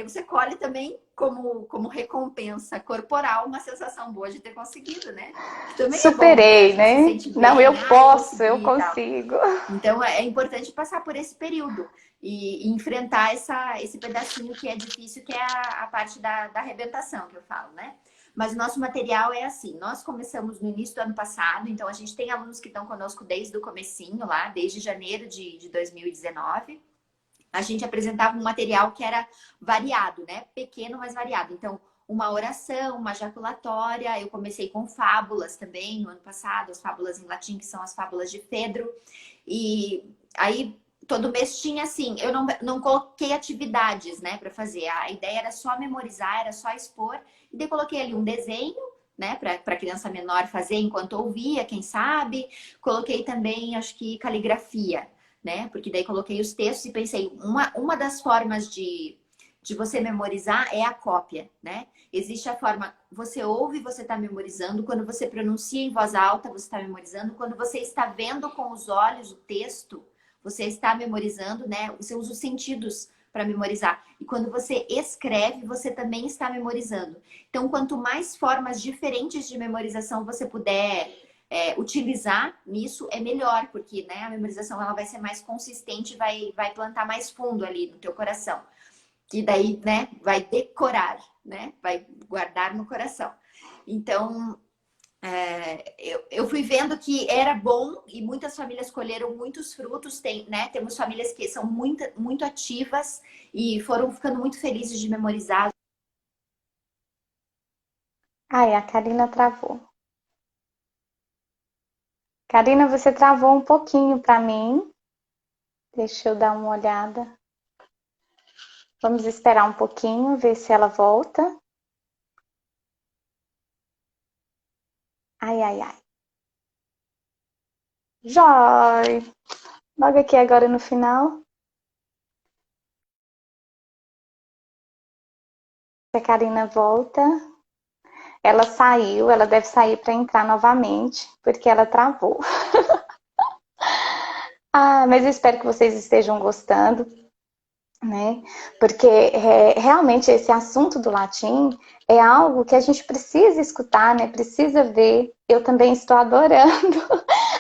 você colhe também como recompensa corporal uma sensação boa de ter conseguido, né? Que também é bom, né? A Superei, gente se né? sente Não, eu bem, eu posso, eu consegui e tal. consigo. Então é importante passar por esse período e enfrentar esse pedacinho que é difícil, que é a parte da arrebentação que eu falo, né? Mas o nosso material é assim, nós começamos no início do ano passado, então a gente tem alunos que estão conosco desde o comecinho lá, desde janeiro de 2019. A gente apresentava um material que era variado, né? Pequeno, mas variado. Então, uma oração, uma jaculatória. Eu comecei com fábulas também no ano passado, as fábulas em latim, que são as fábulas de Fedro. E aí, todo mês tinha assim, eu não coloquei atividades, né, para fazer. A ideia era só memorizar, era só expor. E daí coloquei ali um desenho, né, para criança menor fazer enquanto ouvia, quem sabe. Coloquei também, acho que, caligrafia, né? Porque daí coloquei os textos e pensei, uma das formas de você memorizar é a cópia, né? Existe a forma, você ouve, você está memorizando, quando você pronuncia em voz alta, você está memorizando, quando você está vendo com os olhos o texto, você está memorizando, né? Você usa os sentidos para memorizar. E quando você escreve, você também está memorizando. Então, quanto mais formas diferentes de memorização você puder utilizar nisso é melhor, porque né, a memorização ela vai ser mais consistente, vai plantar mais fundo ali no teu coração. Que daí, né, vai decorar, né? Vai guardar no coração. Então, eu fui vendo que era bom e muitas famílias colheram muitos frutos. Temos famílias que são muito ativas e foram ficando muito felizes de memorizar. Ai, a Karina travou. Karina, você travou um pouquinho para mim. Deixa eu dar uma olhada. Vamos esperar um pouquinho, ver se ela volta. Ai, ai, ai. Joy! Logo aqui agora no final. Se a Karina volta, ela saiu, ela deve sair para entrar novamente, porque ela travou. Ah, mas eu espero que vocês estejam gostando, né? Porque realmente esse assunto do latim é algo que a gente precisa escutar, né? Precisa ver. Eu também estou adorando,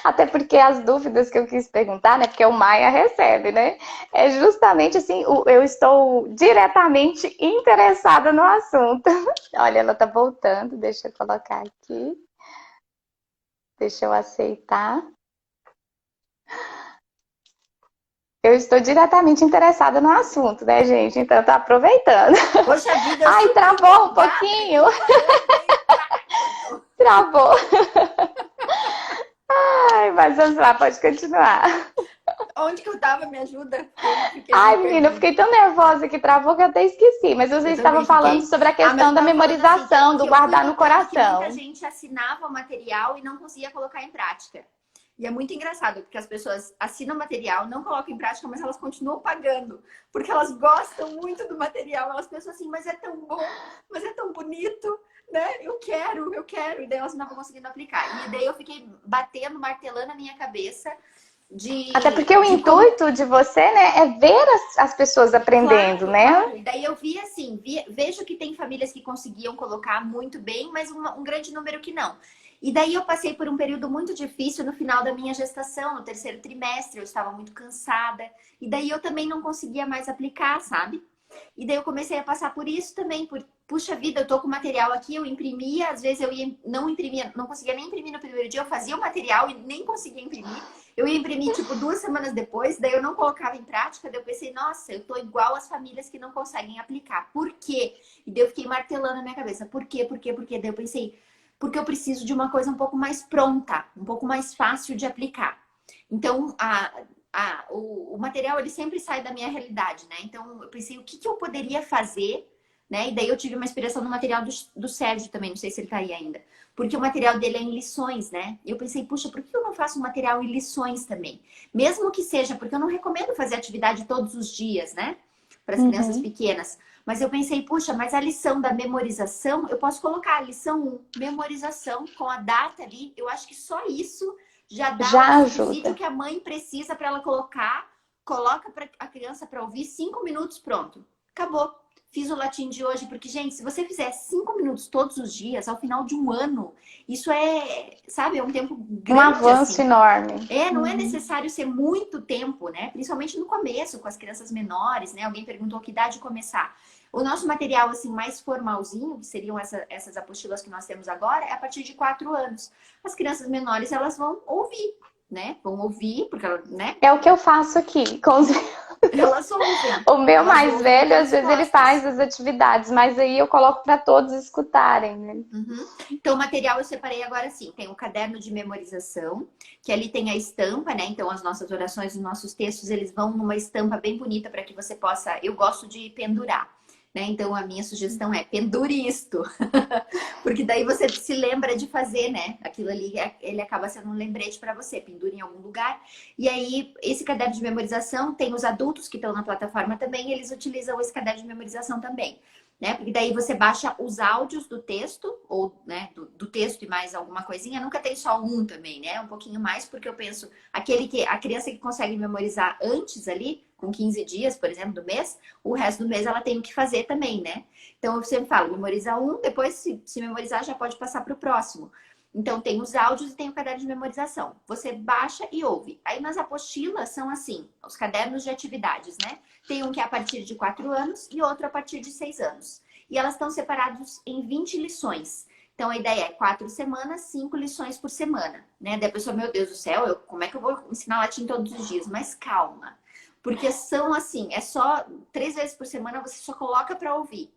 até porque as dúvidas que eu quis perguntar, né? Porque o Maia recebe, né? É justamente assim, eu estou diretamente interessada no assunto. Olha, ela tá voltando, deixa eu colocar aqui. Deixa eu aceitar. Eu estou diretamente interessada no assunto, né, gente? Então, eu tô aproveitando. Poxa vida, eu Ai, super travou um empolgada pouquinho. aqui falando, hein? Travou. Ai, mas vamos lá, pode continuar. Onde que eu tava? Me ajuda? Eu fiquei me Ai, menina, eu perdi. fiquei tão nervosa que travou que eu até esqueci. Mas você Eu estava também falando fiquei. sobre a Ah, mas questão eu da tava falando assim, memorização, do que eu fui guardar no notando que muita coração. gente assinava o material e não conseguia colocar em prática. E é muito engraçado, porque as pessoas assinam o material, não colocam em prática, mas elas continuam pagando. Porque elas gostam muito do material. Elas pensam assim, mas é tão bom, mas é tão bonito, né? Eu quero. E daí elas não estavam conseguindo aplicar. E daí eu fiquei batendo, martelando a minha cabeça Até porque o de como. intuito de você, né, é ver as pessoas aprendendo, Claro, né? claro. E daí eu vi assim, vejo que tem famílias que conseguiam colocar muito bem, mas um grande número que não. E daí eu passei por um período muito difícil no final da minha gestação, no terceiro trimestre, eu estava muito cansada. E daí eu também não conseguia mais aplicar, sabe? E daí eu comecei a passar por isso também, puxa vida, eu tô com material aqui, eu imprimia, às vezes eu ia, não imprimia, não conseguia nem imprimir no primeiro dia, eu fazia o material e nem conseguia imprimir. Eu ia imprimir, tipo, 2 semanas depois, daí eu não colocava em prática, daí eu pensei, nossa, eu tô igual às famílias que não conseguem aplicar. Por quê? E daí eu fiquei martelando na minha cabeça, por quê, por quê, por quê? Daí eu pensei, porque eu preciso de uma coisa um pouco mais pronta, um pouco mais fácil de aplicar. Então, o material, ele sempre sai da minha realidade, né? Então, eu pensei, o que, que eu poderia fazer, né? E daí eu tive uma inspiração no material do Sérgio também, não sei se ele tá aí ainda. Porque o material dele é em lições, né? E eu pensei, puxa, por que eu não faço um material em lições também? Mesmo que seja, porque eu não recomendo fazer atividade todos os dias, né? Para as crianças Uhum. pequenas. Mas eu pensei, puxa, mas a lição da memorização, eu posso colocar a lição 1, memorização, com a data ali. Eu acho que só isso já dá o Já subsídio ajuda. que a mãe precisa para ela colocar, coloca para a criança para ouvir 5 minutos, pronto. Acabou. Fiz o latim de hoje, porque, gente, se você fizer 5 minutos todos os dias, ao final de um ano, isso é, sabe, é um tempo Um grande, avanço assim. enorme. Não é Uhum. necessário ser muito tempo, né? Principalmente no começo, com as crianças menores, né? Alguém perguntou que idade começar. O nosso material, assim, mais formalzinho, que seriam essas apostilas que nós temos agora, é a partir de 4 anos. As crianças menores, elas vão ouvir, né? Vão ouvir, porque, né? É o que eu faço aqui com os Elas ouvem. O meu Elas mais ouvem o que é velho, às vezes, ele faz respostas. as atividades, mas aí eu coloco para todos escutarem, né? Uhum. Então, o material eu separei agora sim. Tem o caderno de memorização, que ali tem a estampa, né? Então, as nossas orações, os nossos textos, eles vão numa estampa bem bonita para que você possa. Eu gosto de pendurar, né? Então, a minha sugestão é pendure isto, porque daí você se lembra de fazer, né? Aquilo ali, ele acaba sendo um lembrete para você. Pendure em algum lugar. E aí, esse caderno de memorização, tem os adultos que estão na plataforma também, eles utilizam esse caderno de memorização também, né? Porque daí você baixa os áudios do texto, ou, né, do texto e mais alguma coisinha. Nunca tem só um também, né? Um pouquinho mais, porque eu penso, a criança que consegue memorizar antes ali, com 15 dias, por exemplo, do mês, o resto do mês ela tem o que fazer também, né? Então eu sempre falo, memoriza um, depois se memorizar já pode passar para o próximo. Então tem os áudios e tem o caderno de memorização. Você baixa e ouve. Aí nas apostilas são assim, os cadernos de atividades, né? Tem um que é a partir de 4 anos e outro a partir de 6 anos. E elas estão separadas em 20 lições. Então a ideia é 4 semanas, 5 lições por semana, né? Daí a pessoa, meu Deus do céu, como é que eu vou ensinar latim todos os dias? Mas calma, porque são assim, é só 3 vezes por semana você só coloca para ouvir,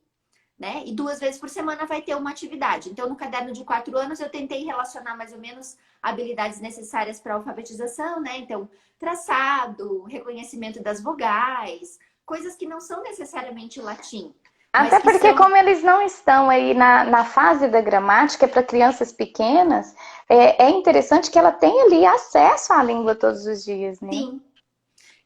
né? E 2 vezes por semana vai ter uma atividade. Então, no caderno de 4 anos, eu tentei relacionar mais ou menos habilidades necessárias para a alfabetização, né? Então, traçado, reconhecimento das vogais, coisas que não são necessariamente latim, mas Até que porque, são. como eles não estão aí na fase da gramática para crianças pequenas, é interessante que ela tenha ali acesso à língua todos os dias, né? Sim.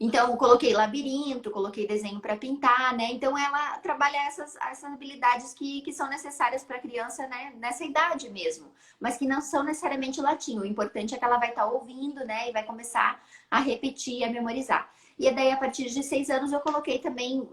Então, eu coloquei labirinto, coloquei desenho para pintar, né? Então, ela trabalha essas habilidades que são necessárias para a criança, né? Nessa idade mesmo, mas que não são necessariamente latim. O importante é que ela vai estar ouvindo, né? E vai começar a repetir, a memorizar. E daí, a partir de 6 anos, eu coloquei também,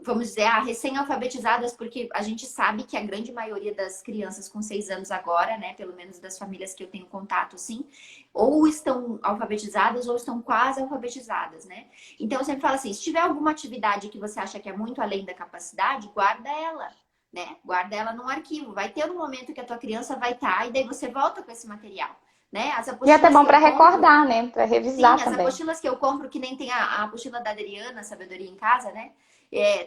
vamos dizer, recém-alfabetizadas, porque a gente sabe que a grande maioria das crianças com 6 anos agora, né? Pelo menos das famílias que eu tenho contato, sim, ou estão alfabetizadas ou estão quase alfabetizadas, né? Então, eu sempre falo assim, se tiver alguma atividade que você acha que é muito além da capacidade, guarda ela, né? Guarda ela num arquivo. Vai ter um momento que a tua criança vai estar e daí você volta com esse material, né? As E é até apostilas bom que eu para compro, recordar, né? Para sim, revisar as também. apostilas que eu compro, que nem tem a apostila da Adriana, Sabedoria em Casa, né?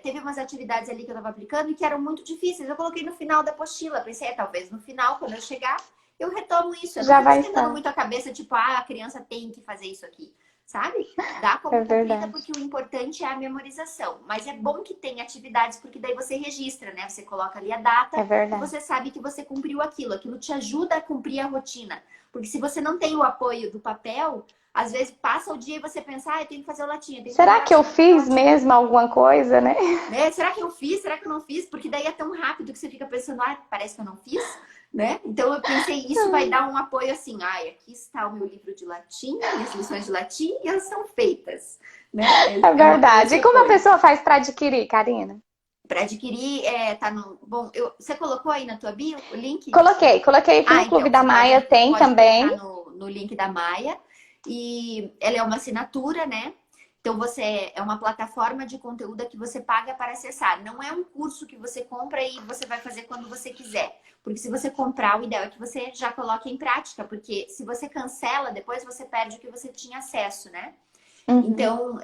Teve umas atividades ali que eu estava aplicando e que eram muito difíceis. Eu coloquei no final da apostila. Pensei, talvez no final, quando eu chegar, eu retomo isso. Eu não Já fico vai esquentando estar. muito a cabeça, tipo, a criança tem que fazer isso aqui, sabe? Dá É como cumprida, verdade. porque o importante é a memorização. Mas é bom que tenha atividades, porque daí você registra, né? Você coloca ali a data É e verdade. você sabe que você cumpriu aquilo. Aquilo te ajuda a cumprir a rotina. Porque se você não tem o apoio do papel, às vezes passa o dia e você pensa, eu tenho que fazer o latinha, eu tenho que fazer o Será que eu latinha, eu tenho que fazer o fiz latinha. mesmo alguma coisa, né? Né? Será que eu fiz? Será que eu não fiz? Porque daí é tão rápido que você fica pensando, parece que eu não fiz, né? Então eu pensei, isso vai dar um apoio assim, aqui está o meu livro de latim, minhas lições de latim, e elas são feitas, né? É É um apoio, verdade. esse E como a apoio. pessoa faz para adquirir, Karina? Para adquirir, tá no. Bom, você colocou aí na tua bio o link? Coloquei aqui no Clube Então, da você Maia, tem pode clicar também. no link da Maia. E ela é uma assinatura, né? Então, você é uma plataforma de conteúdo que você paga para acessar. Não é um curso que você compra e você vai fazer quando você quiser. Porque se você comprar, o ideal é que você já coloque em prática. Porque se você cancela, depois você perde o que você tinha acesso, né? Uhum. Então,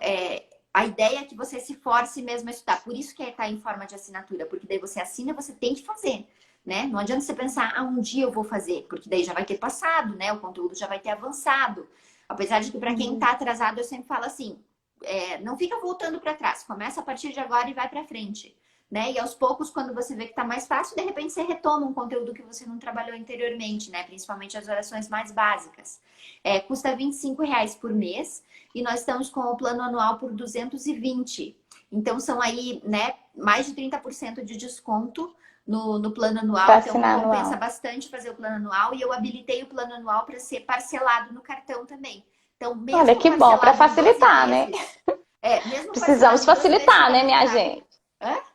a ideia é que você se force mesmo a estudar. Por isso que está em forma de assinatura, porque daí você assina, você tem que fazer, né? Não adianta você pensar, um dia eu vou fazer, porque daí já vai ter passado, né? O conteúdo já vai ter avançado. Apesar de que para quem Uhum. está atrasado, eu sempre falo assim, não fica voltando para trás, começa a partir de agora e vai para frente. Né? E aos poucos, quando você vê que está mais fácil, de repente você retoma um conteúdo que você não trabalhou anteriormente, né? Principalmente as orações mais básicas. Custa R$ 25 por mês e nós estamos com o plano anual por 220. Então são aí, né, mais de 30% de desconto no plano anual. Para Então assinar compensa anual. bastante fazer o plano anual e eu habilitei o plano anual para ser parcelado no cartão também. Então, Olha mesmo que bom, para parcelado em 12 facilitar, né? vezes, mesmo Precisamos parcelado em 12 vezes facilitar, fica né, bem minha rápido. gente? Hã?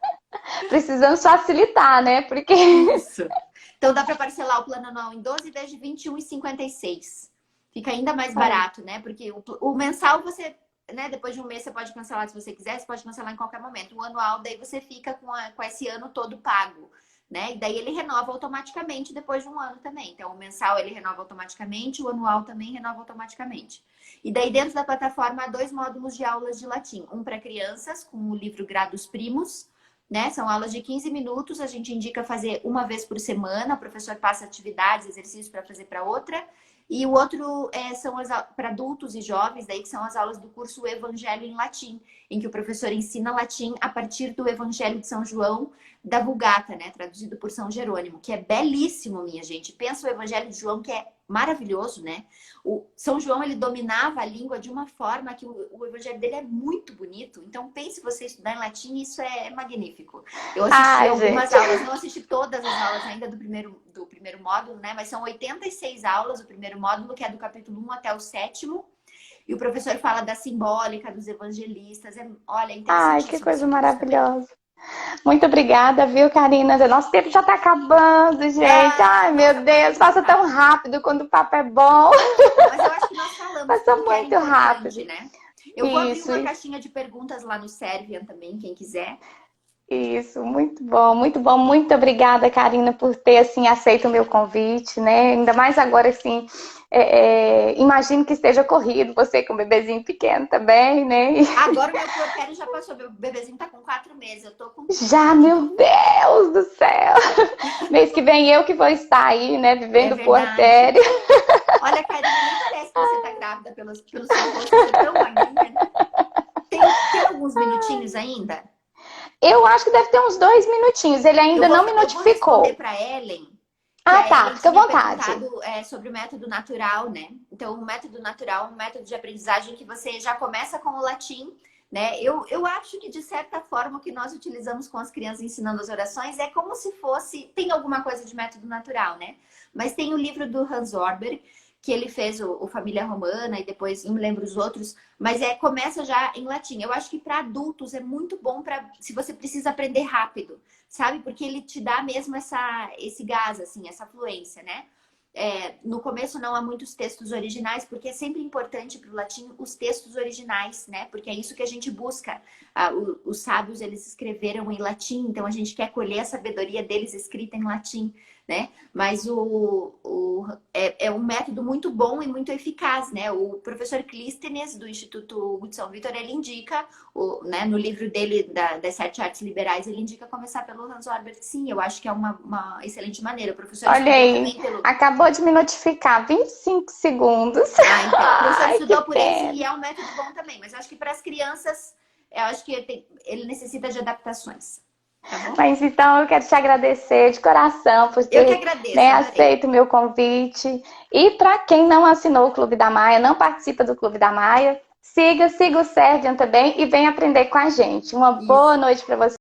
Precisamos facilitar, né? Porque Isso. Então dá para parcelar o plano anual em 12 vezes de R$ 21,56. Fica ainda mais olha, barato, né? Porque o mensal você, né, depois de um mês você pode cancelar se você quiser, você pode cancelar em qualquer momento. O anual daí você fica com esse ano todo pago, né? E daí ele renova automaticamente depois de um ano também. Então o mensal ele renova automaticamente, o anual também renova automaticamente. E daí dentro da plataforma há 2 módulos de aulas de latim, um para crianças com o livro Gradus Primus, né? São aulas de 15 minutos, a gente indica fazer uma vez por semana, o professor passa atividades, exercícios para fazer para outra. E o outro são para adultos e jovens, daí que são as aulas do curso Evangelho em Latim, em que o professor ensina latim a partir do Evangelho de São João da Vulgata, né? Traduzido por São Jerônimo, que é belíssimo, minha gente. Pensa o Evangelho de João, que é maravilhoso, né? O São João, ele dominava a língua de uma forma que o evangelho dele é muito bonito. Então, pense você estudar em latim, isso é magnífico. Eu assisti ai, algumas gente. aulas, não assisti todas as aulas ainda do primeiro módulo, né? Mas são 86 aulas, o primeiro módulo, que é do capítulo 1 até o 7º. E o professor fala da simbólica dos evangelistas. Olha, é Ai, que interessantíssimo coisa esse curso também. maravilhosa. Muito obrigada, viu, Karina? Nosso tempo já tá acabando, gente. Ai, Nossa, meu Deus, muito passa tão rápido. rápido quando o papo é bom. Mas eu acho que nós falamos Passa tudo que era muito importante, rápido. né? Eu vou abrir Isso, uma caixinha de perguntas lá no Servian também, quem quiser. isso, muito bom, muito bom. Muito obrigada, Karina, por ter assim aceito o meu convite, né? Ainda mais agora, assim, imagino que esteja corrido, você com um bebezinho pequeno também, né? Agora o meu puerpério já passou, meu bebezinho tá com 4 meses, eu tô com Já, tudo. meu Deus do céu! Mês que vem eu que vou estar aí, né, É vivendo o verdade. puerpério. Olha, Karina, nem parece que você tá grávida pelo seu rosto ser tão magrinha, né? Tem alguns minutinhos ainda? Eu acho que deve ter uns 2 minutinhos. Ele Eu ainda vou, não me eu vou responder notificou. para Ellen. que Ah, a tá, Ellen fica à tinha vontade. perguntado sobre o método natural, né? Então, o método natural é um método de aprendizagem que você já começa com o latim, né? Eu acho que, de certa forma, o que nós utilizamos com as crianças ensinando as orações é como se fosse... Tem alguma coisa de método natural, né? Mas tem o livro do Hans Orber, que ele fez o Família Romana e depois, não me lembro os outros, mas começa já em latim. Eu acho que para adultos é muito bom para se você precisa aprender rápido, sabe? Porque ele te dá mesmo esse gás, assim, essa fluência, né? No começo não há muitos textos originais, porque é sempre importante para o latim os textos originais, né? Porque é isso que a gente busca. Os sábios, eles escreveram em latim, então a gente quer colher a sabedoria deles escrita em latim, né? Mas é um método muito bom e muito eficaz, né? O professor Clístenes, do Instituto Hudson Vitor, ele indica, né, no livro dele, das 7 artes liberais, ele indica começar pelo Hans Orber. Sim, eu acho que é uma excelente maneira. O professor Olha estudou aí, também pelo... acabou de me notificar, 25 segundos. Ah, então. O professor Ai, que estudou por esse e pena. é um método bom também. Mas eu acho que para as crianças, eu acho que ele necessita de adaptações. Tá bom? Mas então eu quero te agradecer de coração por Eu que ter, agradeço, né, adorei. aceito o meu convite. E para quem não assinou o Clube da Maia, não participa do Clube da Maia, siga o Sergian também e venha aprender com a gente. Uma boa Isso. noite para você.